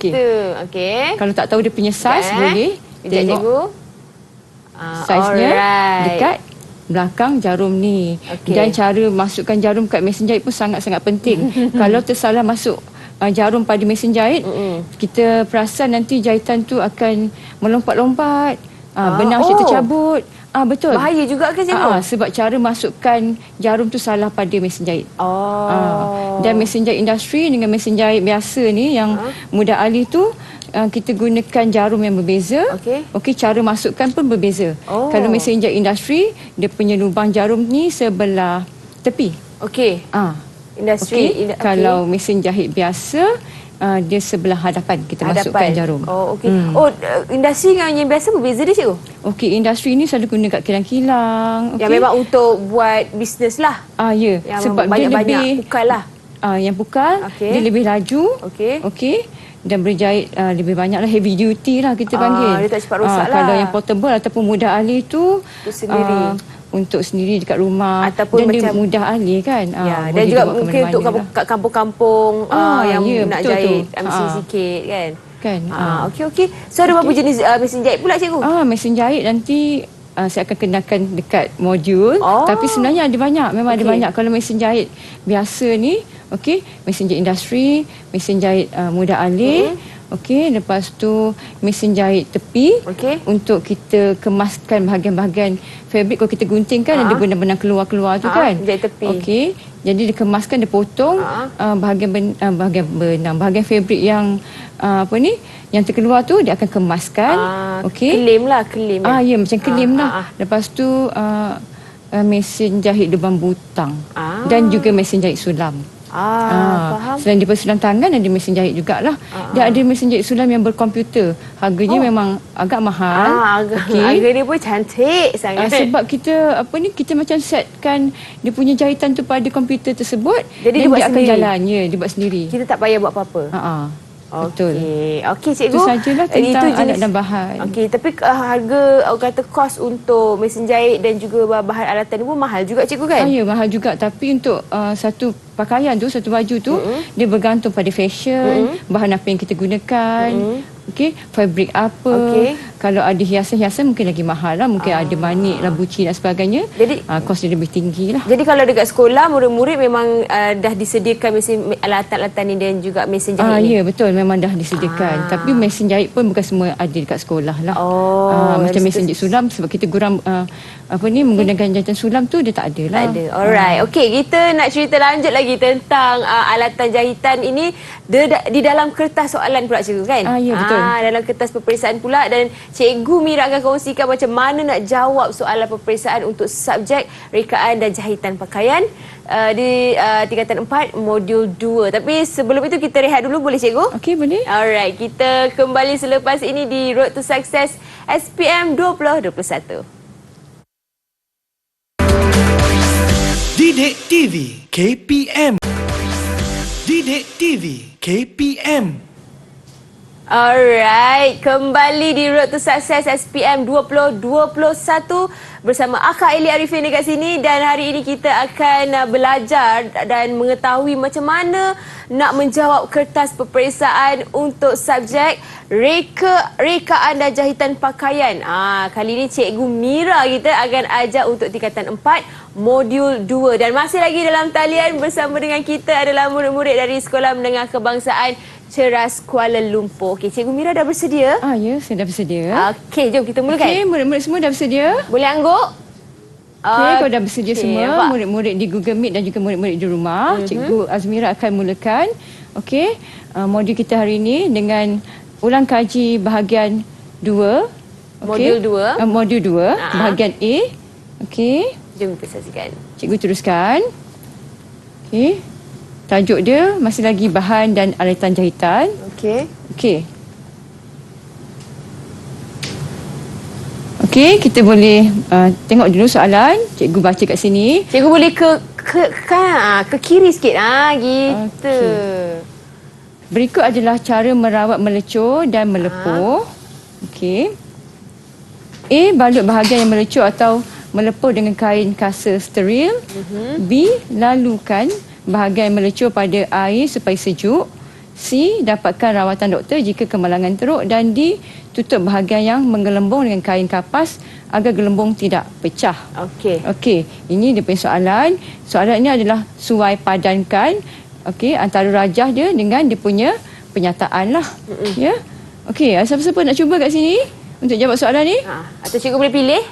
[SPEAKER 2] Gitu. Okey.
[SPEAKER 3] Kalau tak tahu dia punya saiz, boleh tengok saiznya dekat belakang jarum ni. Dan cara masukkan jarum kat mesin jahit pun sangat-sangat penting. Kalau tersalah masuk jarum pada mesin jahit, kita perasan nanti jahitan tu akan melompat-lompat. Benang tercabut. Betul.
[SPEAKER 2] Bahaya juga ke cikgu?
[SPEAKER 3] Sebab cara masukkan jarum tu salah pada mesin jahit. Dan mesin jahit industri dengan mesin jahit biasa ni yang mudah alih tu, kita gunakan jarum yang berbeza. Okey, cara masukkan pun berbeza. Kalau mesin jahit industri, dia punya lubang jarum ni sebelah tepi.
[SPEAKER 2] Okey. Industri.
[SPEAKER 3] Kalau mesin jahit biasa, dia sebelah hadapan kita masukkan jarum.
[SPEAKER 2] Industri dengan yang biasa berbeza dia cikgu?
[SPEAKER 3] Okey, industri ni selalu guna kat kilang-kilang.
[SPEAKER 2] Yang memang untuk buat bisnes lah.
[SPEAKER 3] Ya.
[SPEAKER 2] Yang
[SPEAKER 3] sebab dia lebih
[SPEAKER 2] pukal lah.
[SPEAKER 3] Yang pukal, dia lebih laju. Okey. Dan berjahit lebih banyak lah, heavy duty lah kita panggil.
[SPEAKER 2] Dia tak cepat rosak lah.
[SPEAKER 3] Kalau yang portable ataupun mudah alih tu
[SPEAKER 2] sendiri.
[SPEAKER 3] Untuk sendiri dekat rumah.
[SPEAKER 2] Ataupun
[SPEAKER 3] dan
[SPEAKER 2] macam
[SPEAKER 3] dia mudah alih kan.
[SPEAKER 2] Dan juga mungkin untuk kampung-kampung yang nak jahit mesin sikit kan. Okey. So ada berapa jenis mesin jahit pula cikgu?
[SPEAKER 3] Mesin jahit nanti saya akan kenakan dekat modul. Tapi sebenarnya ada banyak. Memang ada banyak. Kalau mesin jahit biasa ni, mesin jahit industri, mesin jahit mudah alih. Lepas tu mesin jahit tepi untuk kita kemaskan bahagian-bahagian fabrik. Kalau kita gunting kan ada benang-benang keluar-keluar tu kan.
[SPEAKER 2] Jahit tepi.
[SPEAKER 3] Jadi dikemaskan, dia potong bahagian fabrik yang yang terkeluar tu dia akan kemaskan.
[SPEAKER 2] Kelim lah.
[SPEAKER 3] Ya, macam kelim lah. Lepas tu mesin jahit lubang butang dan juga mesin jahit sulam.
[SPEAKER 2] Faham.
[SPEAKER 3] Selain daripada sulam tangan, ada mesin jahit jugalah. Dia ada mesin jahit sulam yang berkomputer. Harganya memang agak mahal.
[SPEAKER 2] Harga dia pun cantik sangat.
[SPEAKER 3] Sebab kita kita macam setkan dia punya jahitan tu pada komputer tersebut.
[SPEAKER 2] Jadi
[SPEAKER 3] dia akan jalan. Dia buat sendiri.
[SPEAKER 2] Kita tak payah buat apa-apa.
[SPEAKER 3] Betul.
[SPEAKER 2] Okey cikgu.
[SPEAKER 3] Itu sajalah tentang alat dan bahan.
[SPEAKER 2] Tapi harga kos untuk mesin jahit dan juga bahan alatan ni pun mahal juga cikgu kan?
[SPEAKER 3] Ya, mahal juga. Tapi untuk satu pakaian tu, satu baju tu, dia bergantung pada fashion, bahan apa yang kita gunakan. Okey, fabrik apa.
[SPEAKER 2] Okey.
[SPEAKER 3] Kalau ada hiasan-hiasan mungkin lagi mahal lah. Mungkin ada manik, labuci dan sebagainya.
[SPEAKER 2] Jadi-
[SPEAKER 3] kos dia lebih tinggi lah.
[SPEAKER 2] Jadi kalau dekat sekolah, murid-murid memang dah disediakan mesin alatan-alatan ni dan juga mesin jahit ni?
[SPEAKER 3] Ya, betul. Memang dah disediakan. Tapi mesin jahit pun bukan semua ada dekat sekolah lah. Macam mesin jahit sulam, sebab kita gurau menggunakan jahitan sulam tu dia tak ada lah.
[SPEAKER 2] Tak ada. Alright. Okey, kita nak cerita lanjut lagi tentang alatan jahitan ini di dalam kertas soalan pula cikgu kan?
[SPEAKER 3] Ya, betul.
[SPEAKER 2] Dalam kertas peperiksaan pula, dan Cikgu Mira akan kongsikan macam mana nak jawab soalan peperiksaan untuk subjek rekaan dan jahitan pakaian di tingkatan 4 modul 2. Tapi sebelum itu kita rehat dulu, boleh cikgu?
[SPEAKER 3] Okey, boleh.
[SPEAKER 2] Alright, kita kembali selepas ini di Road to Success SPM 2021.
[SPEAKER 1] Didik TV KPM. Didik TV KPM.
[SPEAKER 2] Alright, kembali di Road to Success SPM 2021 bersama Akak Eli Arifin dekat sini, dan hari ini kita akan belajar dan mengetahui macam mana nak menjawab kertas peperiksaan untuk subjek rekaan dan jahitan pakaian. Kali ini Cikgu Mira kita akan ajar untuk tingkatan 4 modul 2, dan masih lagi dalam talian bersama dengan kita adalah murid-murid dari Sekolah Menengah Kebangsaan Ceras Kuala Lumpur. Okey, Cikgu Mira dah bersedia?
[SPEAKER 3] Ya, saya dah bersedia.
[SPEAKER 2] Okey, jom kita mulakan.
[SPEAKER 3] Okey, murid-murid semua dah bersedia?
[SPEAKER 2] Boleh angguk?
[SPEAKER 3] Okey, kalau dah bersedia semua,
[SPEAKER 2] nampak?
[SPEAKER 3] murid-murid di Google Meet dan juga murid-murid di rumah, Cikgu Azmira akan mulakan. Okey, modul kita hari ini dengan ulang kaji bahagian 2.
[SPEAKER 2] Modul 2.
[SPEAKER 3] Modul 2, bahagian A. Okey,
[SPEAKER 2] Jom kita saksikan.
[SPEAKER 3] Cikgu teruskan. Okey. Tajuk dia masih lagi bahan dan alatan jahitan.
[SPEAKER 2] Okey.
[SPEAKER 3] Okey. Okey, kita boleh tengok dulu soalan. Cikgu baca kat sini.
[SPEAKER 2] Cikgu boleh ke kiri sikit. Gitu.
[SPEAKER 3] Okey. Berikut adalah cara merawat melecur dan melepur. Okey. A. Balut bahagian yang melecur atau melepur dengan kain kasa steril. B. Lalukan bahagian yang melecur pada air supaya sejuk. C. Dapatkan rawatan doktor jika kemalangan teruk. Dan D. Tutup bahagian yang menggelembung dengan kain kapas agar gelembung tidak pecah.
[SPEAKER 2] Okey.
[SPEAKER 3] Okey, ini dia punya soalan. Soalan ini adalah suai padankan antara rajah dia dengan dia punya penyataan lah. Ya. Okey, siapa-siapa nak cuba kat sini untuk jawab soalan ni?
[SPEAKER 2] Atau cikgu boleh pilih?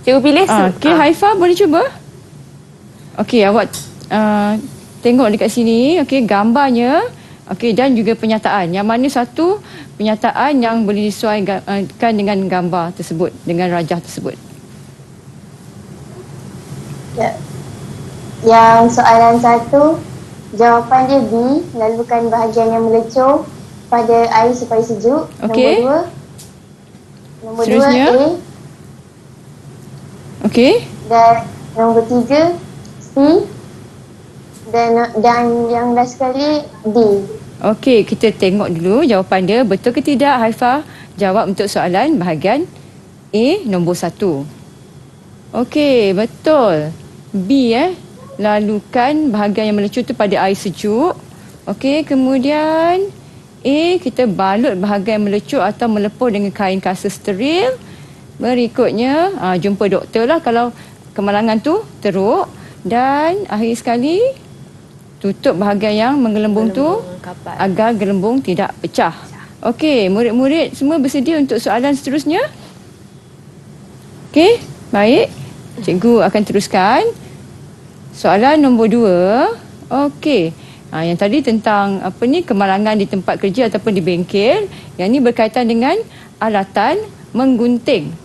[SPEAKER 2] Cikgu pilih.
[SPEAKER 3] Okey, Haifa boleh cuba? Okey, awak tengok dekat sini, okey, gambarnya, okey, dan juga penyataan. Yang mana satu penyataan yang boleh disesuaikan dengan gambar tersebut, dengan rajah tersebut?
[SPEAKER 7] Ya. Yang soalan 1, jawapan dia B, lalukan bahagian yang melecur pada air supaya sejuk.
[SPEAKER 3] Okey.
[SPEAKER 7] Nombor 2
[SPEAKER 3] Seterusnya?
[SPEAKER 7] A.
[SPEAKER 3] Okey.
[SPEAKER 7] Dan nombor 3 C. Dan yang last sekali D.
[SPEAKER 3] Okey, kita tengok dulu jawapan dia. Betul ke tidak, Haifa? Jawab untuk soalan bahagian A, nombor 1. Okey, betul. B, lalukan bahagian yang melecur tu pada air sejuk. Okey, kemudian A, kita balut bahagian yang melecur atau melepur dengan kain kasa steril. Berikutnya, jumpa doktor lah kalau kemalangan tu teruk. Dan akhir sekali, tutup bahagian yang menggelembung tu agar gelembung tidak pecah. Okey, murid-murid semua bersedia untuk soalan seterusnya? Okey, baik. Cikgu akan teruskan. Soalan nombor 2. Okey. Yang tadi tentang kemalangan di tempat kerja ataupun di bengkel. Yang ni berkaitan dengan alatan menggunting.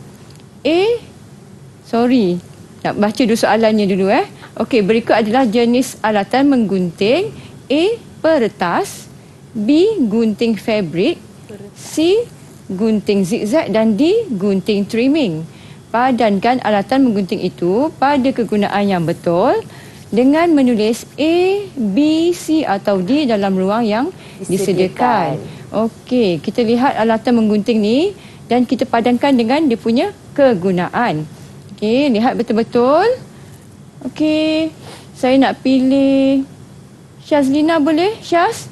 [SPEAKER 3] Nak baca dulu soalannya dulu. Okey, berikut adalah jenis alatan menggunting. A. Peretas. B. Gunting fabrik. C. Gunting zigzag. Dan D. Gunting trimming. Padankan alatan menggunting itu pada kegunaan yang betul dengan menulis A, B, C atau D dalam ruang yang disediakan. Okey, kita lihat alatan menggunting ni dan kita padankan dengan dia punya kegunaan. Okey, lihat betul-betul. Okey, saya nak pilih Syazlina, boleh? Syaz?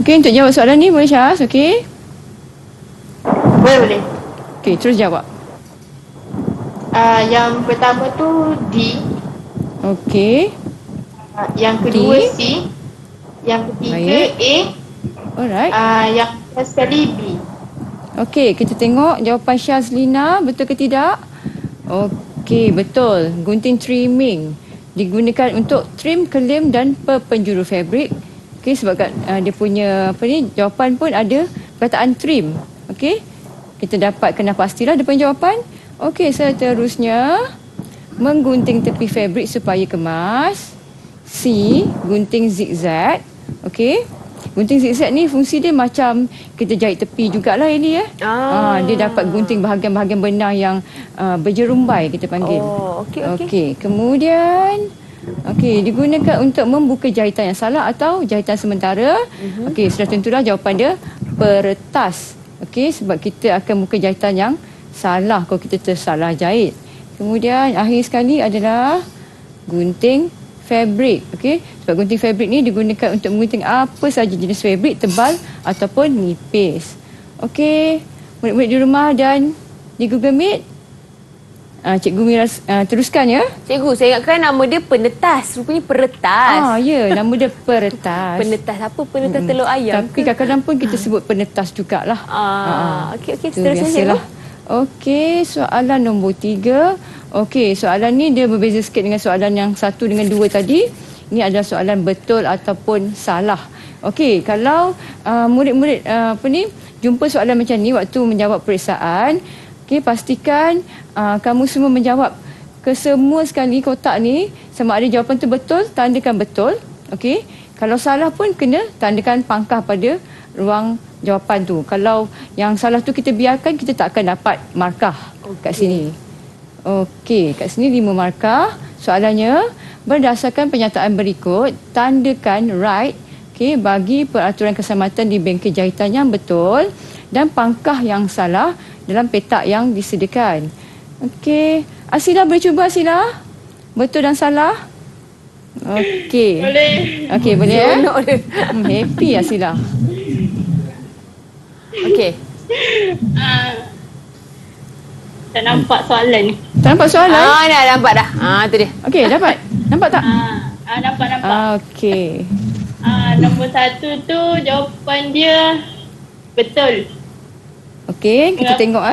[SPEAKER 3] Okey, untuk jawab soalan ni boleh Syaz, okey?
[SPEAKER 6] Boleh.
[SPEAKER 3] Okey, terus jawab.
[SPEAKER 6] Yang pertama tu D.
[SPEAKER 3] Okey.
[SPEAKER 6] Yang kedua
[SPEAKER 3] D.
[SPEAKER 6] C. Yang ketiga
[SPEAKER 3] Baik.
[SPEAKER 6] A.
[SPEAKER 3] Alright.
[SPEAKER 6] Yang sekali B.
[SPEAKER 3] Okey, kita tengok jawapan Syazlina betul ke tidak? Okey, betul. Gunting trimming digunakan untuk trim, kelem dan penjuru fabrik. Okey, sebab dia punya jawapan pun ada perkataan trim. Okey. Kita dapat kena pastilah dia punya jawapan. Okey, seterusnya menggunting tepi fabrik supaya kemas. C, gunting zigzag. Okey. Gunting zigzag ni fungsi dia macam kita jahit tepi jugalah ini ya. Dia dapat gunting bahagian-bahagian benang yang berjerumbai kita panggil.
[SPEAKER 2] Oh, okey.
[SPEAKER 3] Okey, kemudian digunakan untuk membuka jahitan yang salah atau jahitan sementara. Okey, sudah tentulah jawapan dia peretas. Okey, sebab kita akan buka jahitan yang salah kalau kita tersalah jahit. Kemudian akhir sekali adalah gunting fabrik. Okey, sebab gunting fabrik ni digunakan untuk menggunting apa saja jenis fabrik, tebal ataupun nipis. Okey, murid-murid di rumah dan di Google Meet, Cikgu Mira teruskan ya.
[SPEAKER 2] Cikgu, saya ingatkan nama dia penetas. Rupanya peretas.
[SPEAKER 3] Ya, nama dia peretas.
[SPEAKER 2] Penetas apa? Penetas telur ayam.
[SPEAKER 3] Tapi kadang-kadang pun kita sebut penetas jugalah.
[SPEAKER 2] Okey,
[SPEAKER 3] Itu
[SPEAKER 2] seterusnya
[SPEAKER 3] biasalah.
[SPEAKER 2] cikgu.
[SPEAKER 3] Okey, soalan nombor 3. Okey, soalan ni dia berbeza sikit dengan soalan yang 1 dengan 2 tadi. Ini adalah soalan betul ataupun salah. Okey, kalau murid-murid jumpa soalan macam ni waktu menjawab periksaan, okey, pastikan kamu semua menjawab ke semua sekali kotak ni. Sama ada jawapan tu betul, tandakan betul. Okey, kalau salah pun kena tandakan pangkah pada ruang jawapan tu. Kalau yang salah tu kita biarkan, kita tak akan dapat markah kat sini. Okey, kat sini 5 markah. Soalannya, berdasarkan penyataan berikut, tandakan right bagi peraturan keselamatan di bengkel jahitan yang betul dan pangkah yang salah dalam petak yang disediakan. Okey, Asila boleh cuba Asila? Betul dan salah? Okey.
[SPEAKER 6] Boleh.
[SPEAKER 3] Okey, boleh ya?
[SPEAKER 2] Seronok dia.
[SPEAKER 3] Happy Asila.
[SPEAKER 2] Okey.
[SPEAKER 6] Tak nampak soalan ni.
[SPEAKER 3] Tak nampak soalan?
[SPEAKER 2] Dah nampak dah. Tu dia.
[SPEAKER 3] Okey, dapat? Nampak tak?
[SPEAKER 6] Nampak.
[SPEAKER 3] Okey.
[SPEAKER 6] Nombor 1 tu jawapan dia betul.
[SPEAKER 3] Okey, kita tengok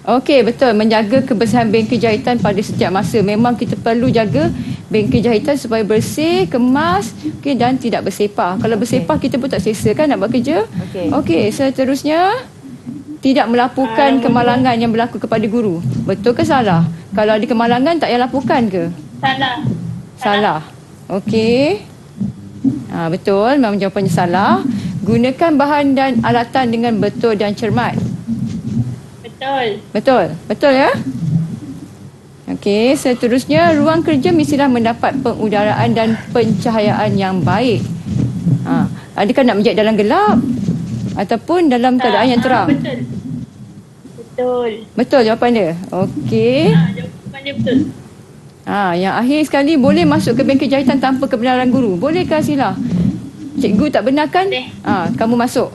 [SPEAKER 3] Okey, betul. Menjaga kebersihan bengkel jahitan pada setiap masa. Memang kita perlu jaga bengkel jahitan supaya bersih, kemas, dan tidak bersepah. Kalau bersepah, kita pun tak selesa kan nak buat kerja. Okey, seterusnya tidak melaporkan kemalangan yang berlaku kepada guru. Betul ke salah? Kalau ada kemalangan, tak payah laporkan ke? Salah. Okey. Betul, memang jawapannya salah. Gunakan bahan dan alatan dengan betul dan cermat. Betul ya? Okey, seterusnya ruang kerja mestilah mendapat pengudaraan dan pencahayaan yang baik. Adakah nak menjahit dalam gelap ataupun dalam keadaan yang terang? Betul jawapan dia. Okey.
[SPEAKER 6] Jawapan dia betul.
[SPEAKER 3] Yang akhir sekali, boleh masuk ke bengkel jahitan tanpa kebenaran guru. Bolehkah Sila? Cikgu tak benarkan?
[SPEAKER 6] Boleh.
[SPEAKER 3] Kamu masuk.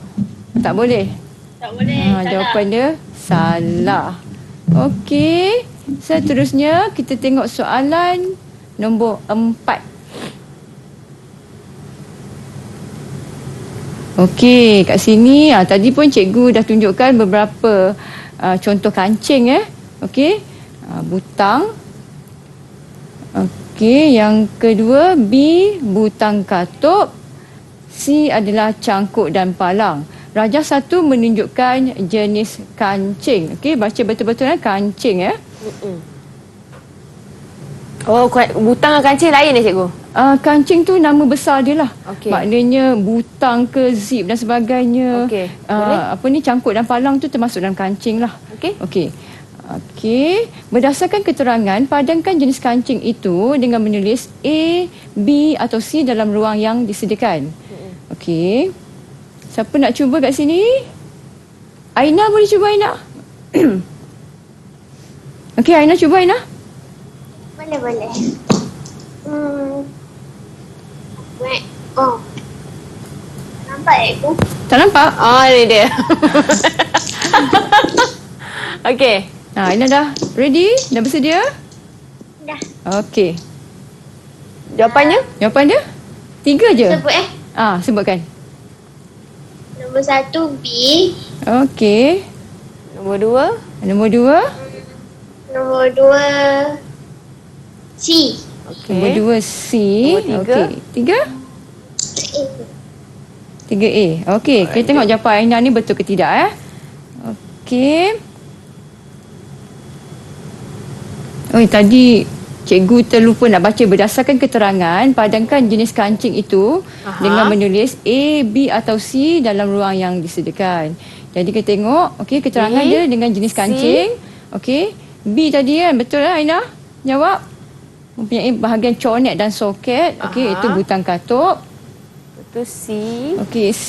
[SPEAKER 3] Tak boleh.
[SPEAKER 6] Tak boleh.
[SPEAKER 3] Jawapan dia salah. Okey. Seterusnya kita tengok soalan nombor 4. Okey, kat sini tadi pun cikgu dah tunjukkan beberapa contoh kancing Okey. Butang. Okey, yang kedua B, butang katup. C adalah cangkuk dan palang. Rajah 1 menunjukkan jenis kancing. Okey, baca betul-betul kancing
[SPEAKER 2] Butang dengan kancing lain cikgu?
[SPEAKER 3] Kancing tu nama besar dia lah.
[SPEAKER 2] Okey.
[SPEAKER 3] Maknanya butang ke zip dan sebagainya.
[SPEAKER 2] Okey.
[SPEAKER 3] Cangkuk dan palang tu termasuk dalam kancing lah.
[SPEAKER 2] Okey.
[SPEAKER 3] Okey. Berdasarkan keterangan, padankan jenis kancing itu dengan menulis A, B atau C dalam ruang yang disediakan. Okey. Siapa nak cuba kat sini? Aina boleh cuba Aina? Okey, Aina cuba Aina.
[SPEAKER 7] Boleh. nampak tu.
[SPEAKER 3] Tak nampak?
[SPEAKER 2] Oh, ni dia. Okey.
[SPEAKER 3] Ina dah ready? Dah bersedia?
[SPEAKER 7] Dah.
[SPEAKER 3] Okey.
[SPEAKER 2] Jawapannya?
[SPEAKER 3] Jawapan dia? 3 je.
[SPEAKER 7] Sebut
[SPEAKER 3] Sebutkan.
[SPEAKER 7] Nombor 1 B.
[SPEAKER 3] Okey.
[SPEAKER 2] Nombor 2.
[SPEAKER 3] Nombor 2.
[SPEAKER 7] Nombor 2 C.
[SPEAKER 2] Okey.
[SPEAKER 3] Nombor 2 C.
[SPEAKER 2] Nombor 3.
[SPEAKER 3] Okey. 3A. Okey, kita tengok jawapan Aina ni betul ke tidak Okey. Tadi cikgu terlupa nak baca berdasarkan keterangan padankan jenis kancing itu dengan menulis A, B atau C dalam ruang yang disediakan. Jadi kita tengok keterangan
[SPEAKER 2] B,
[SPEAKER 3] dia dengan jenis kancing. Okey. B tadi kan betul Aina? Jawab. Mempunyai bahagian cornet dan soket. Okey, itu butang katup.
[SPEAKER 2] Itu C.
[SPEAKER 3] Okey, C.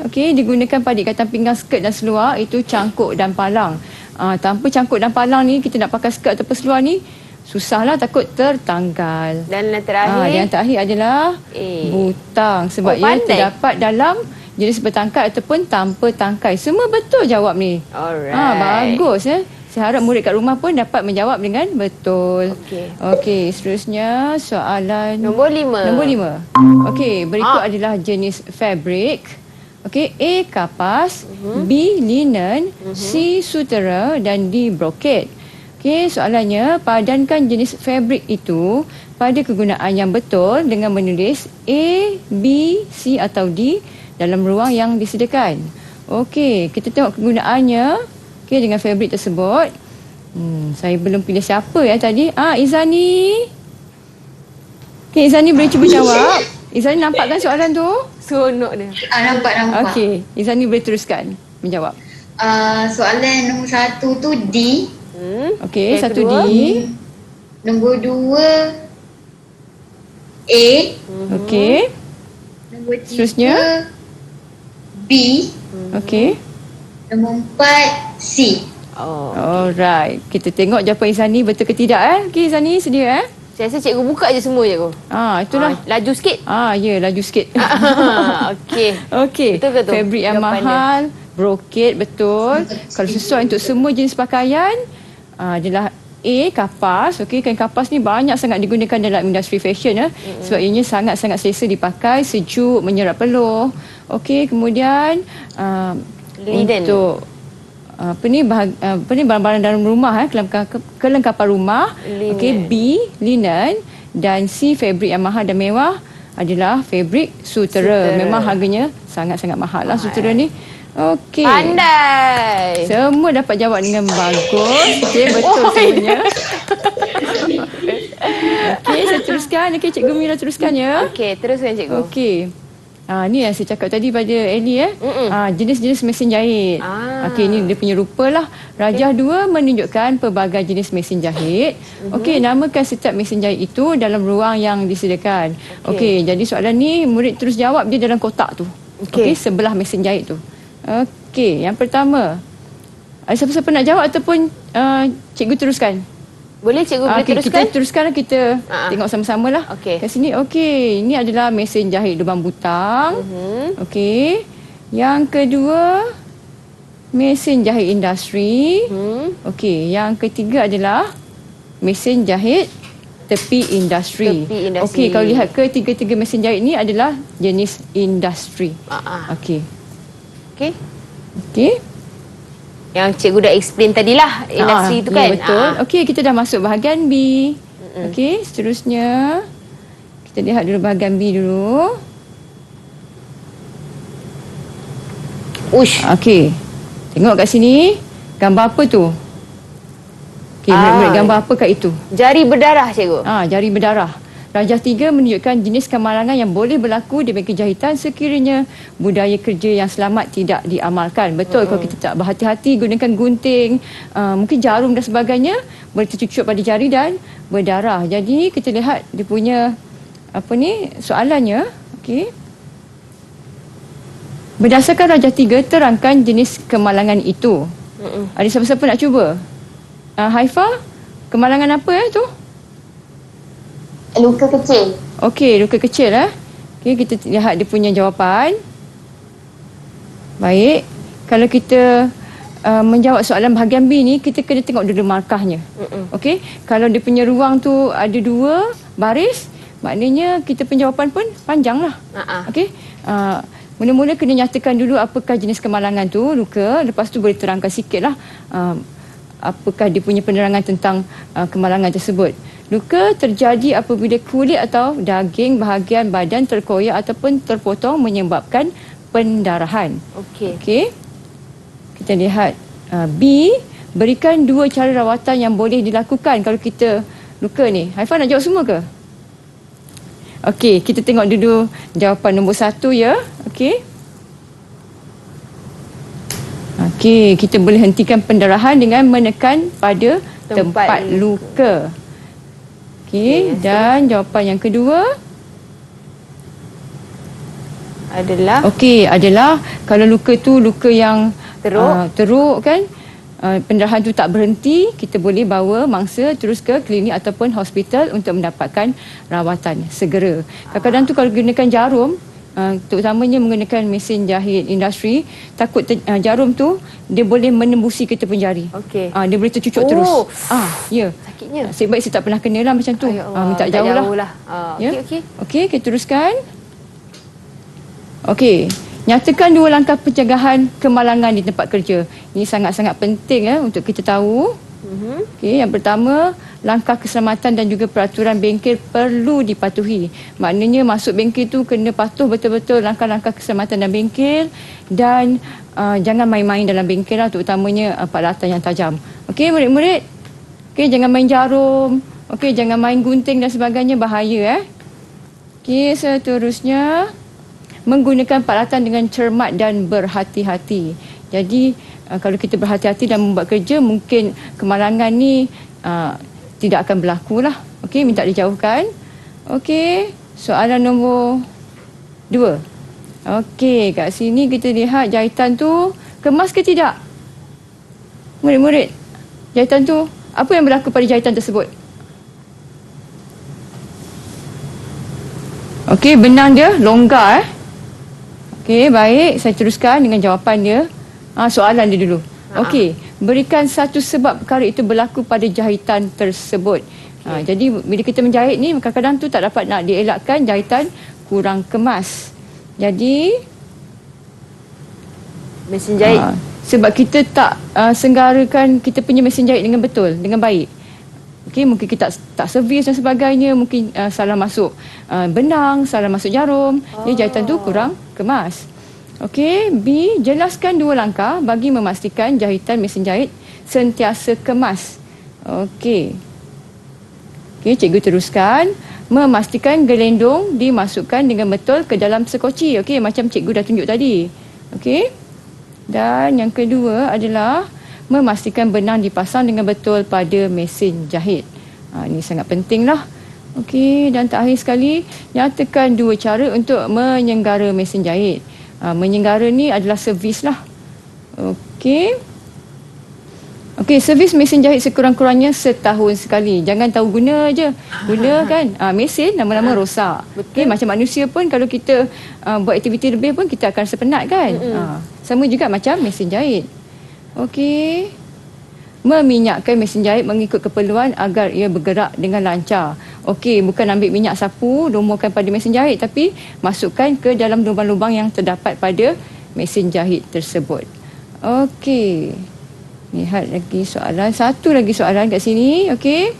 [SPEAKER 3] Okey, digunakan pada ikatan pinggang, skirt dan seluar. Itu cangkuk dan palang. Tanpa cangkuk dan palang ni, kita nak pakai skirt ataupun seluar ni, susahlah, takut tertanggal.
[SPEAKER 2] Dan yang terakhir?
[SPEAKER 3] Yang terakhir adalah
[SPEAKER 2] A.
[SPEAKER 3] butang. Sebab ia
[SPEAKER 2] pandai.
[SPEAKER 3] terdapat dalam jenis bertangkai ataupun tanpa tangkai. Semua betul jawab ni.
[SPEAKER 2] Alright.
[SPEAKER 3] Bagus Saya harap murid kat rumah pun dapat menjawab dengan betul. Okey, seterusnya soalan
[SPEAKER 2] Nombor 5.
[SPEAKER 3] Nombor 5. Okey, berikut adalah jenis fabric. Okey, A kapas, B linen, C sutera dan D brocade. Okey, soalannya padankan jenis fabric itu pada kegunaan yang betul dengan menulis A, B, C atau D dalam ruang yang disediakan. Okey, kita tengok kegunaannya. Okey, dengan fabric tersebut. Saya belum pilih siapa tadi. Izani. Okey, Izani boleh cuba jawab. Izani nampak kan soalan tu?
[SPEAKER 2] Seronok dia.
[SPEAKER 4] Nampak.
[SPEAKER 3] Okey, Izani boleh teruskan menjawab.
[SPEAKER 4] Soalan nombor 1 tu D.
[SPEAKER 3] Okey,
[SPEAKER 2] Yang
[SPEAKER 3] 1 D.
[SPEAKER 2] kedua?
[SPEAKER 4] Nombor 2 A.
[SPEAKER 3] Okey.
[SPEAKER 4] Nombor 3
[SPEAKER 3] Seterusnya?
[SPEAKER 4] B.
[SPEAKER 3] Okey.
[SPEAKER 4] Nombor 4 C.
[SPEAKER 3] Alright. Kita tengok jawapan Izani betul ke tidak Okey, Izani sedia
[SPEAKER 2] Saya rasa cikgu buka je semua cikgu.
[SPEAKER 3] Itulah.
[SPEAKER 2] Laju sikit.
[SPEAKER 3] Ya, laju sikit.
[SPEAKER 2] Okey.
[SPEAKER 3] Okey.
[SPEAKER 2] Betul ke tu?
[SPEAKER 3] Fabric yang
[SPEAKER 2] Jawapan
[SPEAKER 3] mahal, brocade betul. Kalau sesuai untuk semua jenis pakaian adalah A, kapas. Okey, kain kapas ni banyak sangat digunakan dalam industri fashion sebab ianya sangat-sangat selesa dipakai, sejuk, menyerap peluh. Okey, kemudian
[SPEAKER 2] Linen.
[SPEAKER 3] untuk barang-barang dalam rumah kelengkapan rumah. Okey, B linen dan C fabric yang mahal dan mewah adalah fabric sutera. Memang harganya sangat-sangat mahal lah sutera ni. Okey.
[SPEAKER 2] Pandai.
[SPEAKER 3] Semua dapat jawab dengan bagus. Okey, betul semuanya. Okey, saya teruskan. Okey, Cikgu Mira teruskan ya.
[SPEAKER 2] Okey, teruskan cikgu.
[SPEAKER 3] Okey. Ni yang saya cakap tadi pada Ellie jenis-jenis mesin jahit. Okey, ni dia punya rupa lah. Rajah 2 menunjukkan pelbagai jenis mesin jahit. Okey, namakan setiap mesin jahit itu dalam ruang yang disediakan. Okey, jadi soalan ni murid terus jawab dia dalam kotak tu. Okey, sebelah mesin jahit tu. Okey, yang pertama. Ada siapa-siapa nak jawab ataupun cikgu teruskan?
[SPEAKER 2] Boleh cikgu boleh teruskan?
[SPEAKER 3] Kita teruskan, kita tengok sama-sama lah.
[SPEAKER 2] Okey.
[SPEAKER 3] Kat sini, okey. Ini adalah mesin jahit lubang butang. Okey. Yang kedua, mesin jahit industri. Okey. Yang ketiga adalah mesin jahit tepi industri. Okey, kalau lihat ketiga-tiga mesin jahit ni adalah jenis industri. Okey.
[SPEAKER 2] Okey.
[SPEAKER 3] Okey.
[SPEAKER 2] Yang cikgu dah explain tadilah industri tu kan.
[SPEAKER 3] Ya, betul. Okey, kita dah masuk bahagian B. Okey, seterusnya kita lihat dulu bahagian B dulu.
[SPEAKER 2] Ush.
[SPEAKER 3] Okey. Tengok kat sini, gambar apa tu? Okey, murid-murid gambar apa kat itu?
[SPEAKER 2] Jari berdarah cikgu.
[SPEAKER 3] Jari berdarah. Rajah 3 menunjukkan jenis kemalangan yang boleh berlaku di bengkel jahitan sekiranya budaya kerja yang selamat tidak diamalkan. Betul, kalau kita tak berhati-hati gunakan gunting, mungkin jarum dan sebagainya, boleh tercucuk pada jari dan berdarah. Jadi kita lihat dia punya soalannya. Okey. Berdasarkan Rajah 3, terangkan jenis kemalangan itu. Ada siapa-siapa nak cuba? Haifa, kemalangan apa tu?
[SPEAKER 7] Luka kecil.
[SPEAKER 3] Okey, luka kecil Okey, kita lihat dia punya jawapan. Baik. Kalau kita menjawab soalan bahagian B ni, kita kena tengok dulu markahnya. Okey. Kalau dia punya ruang tu ada 2 baris, maknanya kita penjawapan pun panjang lah. Okey. Mula-mula kena nyatakan dulu apakah jenis kemalangan tu, luka. Lepas tu boleh terangkan sikit lah apakah dia punya penerangan tentang kemalangan tersebut. Luka terjadi apabila kulit atau daging bahagian badan terkoyak ataupun terpotong menyebabkan pendarahan. Okey. Kita lihat B, berikan 2 cara rawatan yang boleh dilakukan kalau kita luka ni. Haifan nak jawab semua ke? Okey, kita tengok dulu jawapan nombor 1 ya. Okey. Okey, kita boleh hentikan pendarahan dengan menekan pada tempat luka. Okey, dan jawapan yang kedua adalah kalau luka tu luka yang teruk kan, pendarahan tu tak berhenti, kita boleh bawa mangsa terus ke klinik ataupun hospital untuk mendapatkan rawatan segera. Kadang-kadang tu kalau gunakan jarum, terutamanya menggunakan mesin jahit industri, takut jarum tu dia boleh menembusi kita punya jari. Dia boleh tercucuk terus. Ya.
[SPEAKER 2] Sakitnya.
[SPEAKER 3] Nasib baik saya tak pernah kena lah macam tu. Minta jauh lah. Okey, kita teruskan. Okey, nyatakan 2 langkah pencegahan kemalangan di tempat kerja. Ini sangat-sangat penting untuk kita tahu. Okey, yang pertama, langkah keselamatan dan juga peraturan bengkel perlu dipatuhi. Maknanya masuk bengkel tu kena patuh betul-betul langkah-langkah keselamatan dan bengkel, dan jangan main-main dalam bengkel lah, terutamanya peralatan yang tajam. Okey, murid-murid. Okey, jangan main jarum. Okey, jangan main gunting dan sebagainya, bahaya. Okey, seterusnya, menggunakan peralatan dengan cermat dan berhati-hati. Jadi kalau kita berhati-hati dan membuat kerja, mungkin kemalangan ni tidak akan berlaku lah. Okey, minta dijauhkan. Okey, soalan nombor 2. Okey, kat sini kita lihat jahitan tu kemas ke tidak? Murid-murid, jahitan tu, apa yang berlaku pada jahitan tersebut? Okey, benang dia longgar. Okey, baik. Saya teruskan dengan jawapan dia. Soalan dia dulu. Okey, berikan satu sebab perkara itu berlaku pada jahitan tersebut. Jadi, bila kita menjahit ni, kadang-kadang tu tak dapat nak dielakkan jahitan kurang kemas. Jadi,
[SPEAKER 2] mesin jahit.
[SPEAKER 3] Sebab kita tak senggarakan kita punya mesin jahit dengan betul, dengan baik. Okey, mungkin kita tak servis dan sebagainya, mungkin salah masuk benang, salah masuk jarum, jadi jahitan tu kurang kemas. Okey, B, jelaskan 2 langkah bagi memastikan jahitan mesin jahit sentiasa kemas. Okey. Okey, cikgu teruskan. Memastikan gelendong dimasukkan dengan betul ke dalam sekoci. Okey, macam cikgu dah tunjuk tadi. Okey. Dan yang kedua adalah memastikan benang dipasang dengan betul pada mesin jahit. Ini sangat penting lah. Okey, dan terakhir sekali, nyatakan 2 cara untuk menyenggara mesin jahit. Menyenggara ni adalah servis lah. Okey. Okey, servis mesin jahit sekurang-kurangnya setahun sekali. Jangan tahu guna je. Guna kan, mesin lama-lama rosak. Okey, macam manusia pun kalau kita buat aktiviti lebih pun kita akan rasa penat kan. Sama juga macam mesin jahit. Okey. Meminyakkan mesin jahit mengikut keperluan agar ia bergerak dengan lancar. Okey, bukan ambil minyak sapu, lumurkan pada mesin jahit, tapi masukkan ke dalam lubang-lubang yang terdapat pada mesin jahit tersebut. Okey. Lihat lagi soalan. Satu lagi soalan kat sini. Okey.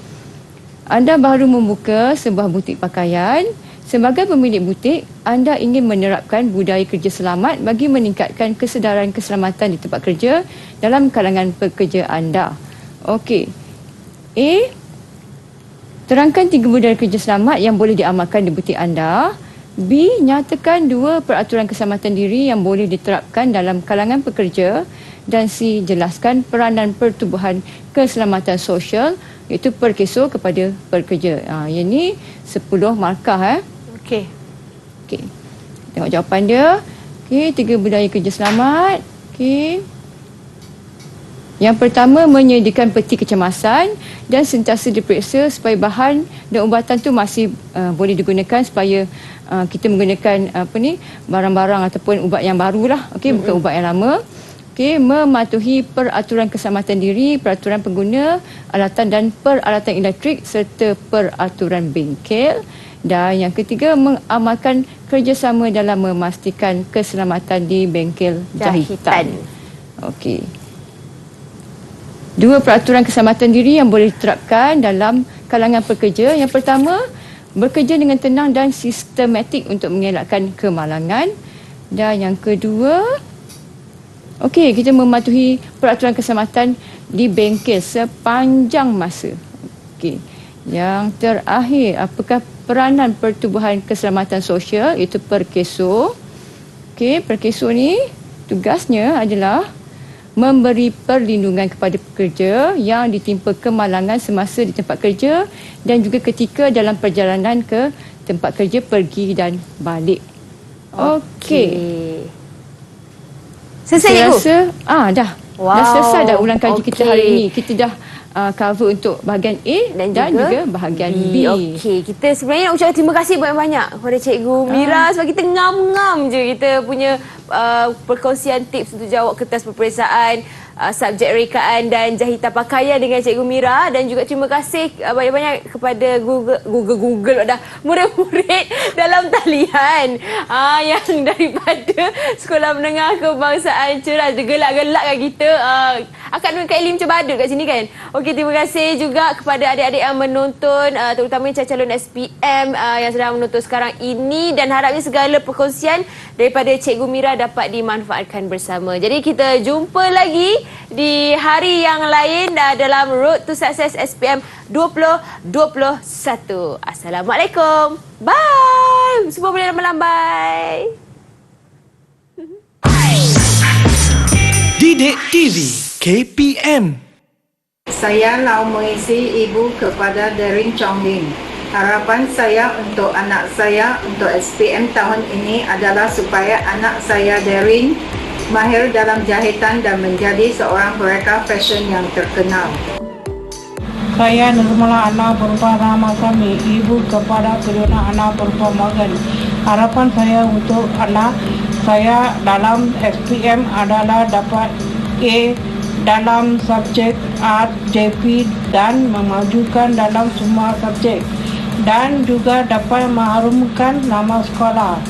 [SPEAKER 3] Anda baru membuka sebuah butik pakaian. Sebagai pemilik butik, anda ingin menerapkan budaya kerja selamat bagi meningkatkan kesedaran keselamatan di tempat kerja dalam kalangan pekerja anda. Okey. A, terangkan 3 budaya kerja selamat yang boleh diamalkan di butik anda. B, nyatakan 2 peraturan keselamatan diri yang boleh diterapkan dalam kalangan pekerja. Dan C, jelaskan peranan pertubuhan keselamatan sosial iaitu perkeso kepada pekerja. Yang ni 10 markah.
[SPEAKER 2] Okey.
[SPEAKER 3] Okey. Tengok jawapan dia. Okey, 3 budaya kerja selamat. Okey. Yang pertama, menyediakan peti kecemasan dan sentiasa diperiksa supaya bahan dan ubatan tu masih boleh digunakan supaya kita menggunakan barang-barang ataupun ubat yang barulah, bukan ubat yang lama. Mematuhi peraturan keselamatan diri, peraturan pengguna alatan dan peralatan elektrik serta peraturan bengkel. Dan yang ketiga, mengamalkan kerjasama dalam memastikan keselamatan di bengkel jahitan. Okey. 2 peraturan keselamatan diri yang boleh diterapkan dalam kalangan pekerja. Yang pertama, bekerja dengan tenang dan sistematik untuk mengelakkan kemalangan. Dan yang kedua, kita mematuhi peraturan keselamatan di bengkel sepanjang masa. Yang terakhir, apakah peranan Pertubuhan Keselamatan Sosial, iaitu Perkeso. Perkeso ni tugasnya adalah memberi perlindungan kepada pekerja yang ditimpa kemalangan semasa di tempat kerja dan juga ketika dalam perjalanan ke tempat kerja pergi dan balik.
[SPEAKER 2] Selesai,
[SPEAKER 3] Saya
[SPEAKER 2] Cikgu?
[SPEAKER 3] rasa dah.
[SPEAKER 2] Wow.
[SPEAKER 3] Dah selesai dah ulang kaji kita hari ini. Kita dah cover untuk bahagian A dan juga bahagian B.
[SPEAKER 2] Okey, kita sebenarnya nak ucapkan terima kasih banyak-banyak kepada Cikgu Mira sebab kita ngam-ngam je kita punya perkongsian tips untuk jawab kertas peperiksaan subjek rekaan dan jahitan pakaian dengan Cikgu Mira, dan juga terima kasih banyak-banyak kepada Google dah murid-murid dalam talian yang daripada Sekolah Menengah Kebangsaan Ceras. Dia gelak-gelakkan kita. Akademik Kak Ilim macam badut kat sini kan. Okey, terima kasih juga kepada adik-adik yang menonton, terutamanya calon SPM yang sedang menonton sekarang ini, dan harapnya segala perkongsian daripada Cikgu Mira dapat dimanfaatkan bersama. Jadi kita jumpa lagi di hari yang lain dalam Road to Success SPM 2021. Assalamualaikum. Bye. Semua boleh lambai-lambai.
[SPEAKER 1] Didik TV KPM.
[SPEAKER 8] Saya lau mengisi ibu kepada Darin Chongling. Harapan saya untuk anak saya untuk SPM tahun ini adalah supaya anak saya Darin mahir dalam jahitan dan menjadi seorang perekah fashion yang terkenal.
[SPEAKER 9] Saya Nirmala Anna Purba Ramasamy, ibu kepada Kiruna Anna Purba Morgan. Harapan saya untuk anak saya dalam SPM adalah dapat A dalam subjek Art, JP dan memajukan dalam semua subjek, dan juga dapat mengharumkan nama sekolah.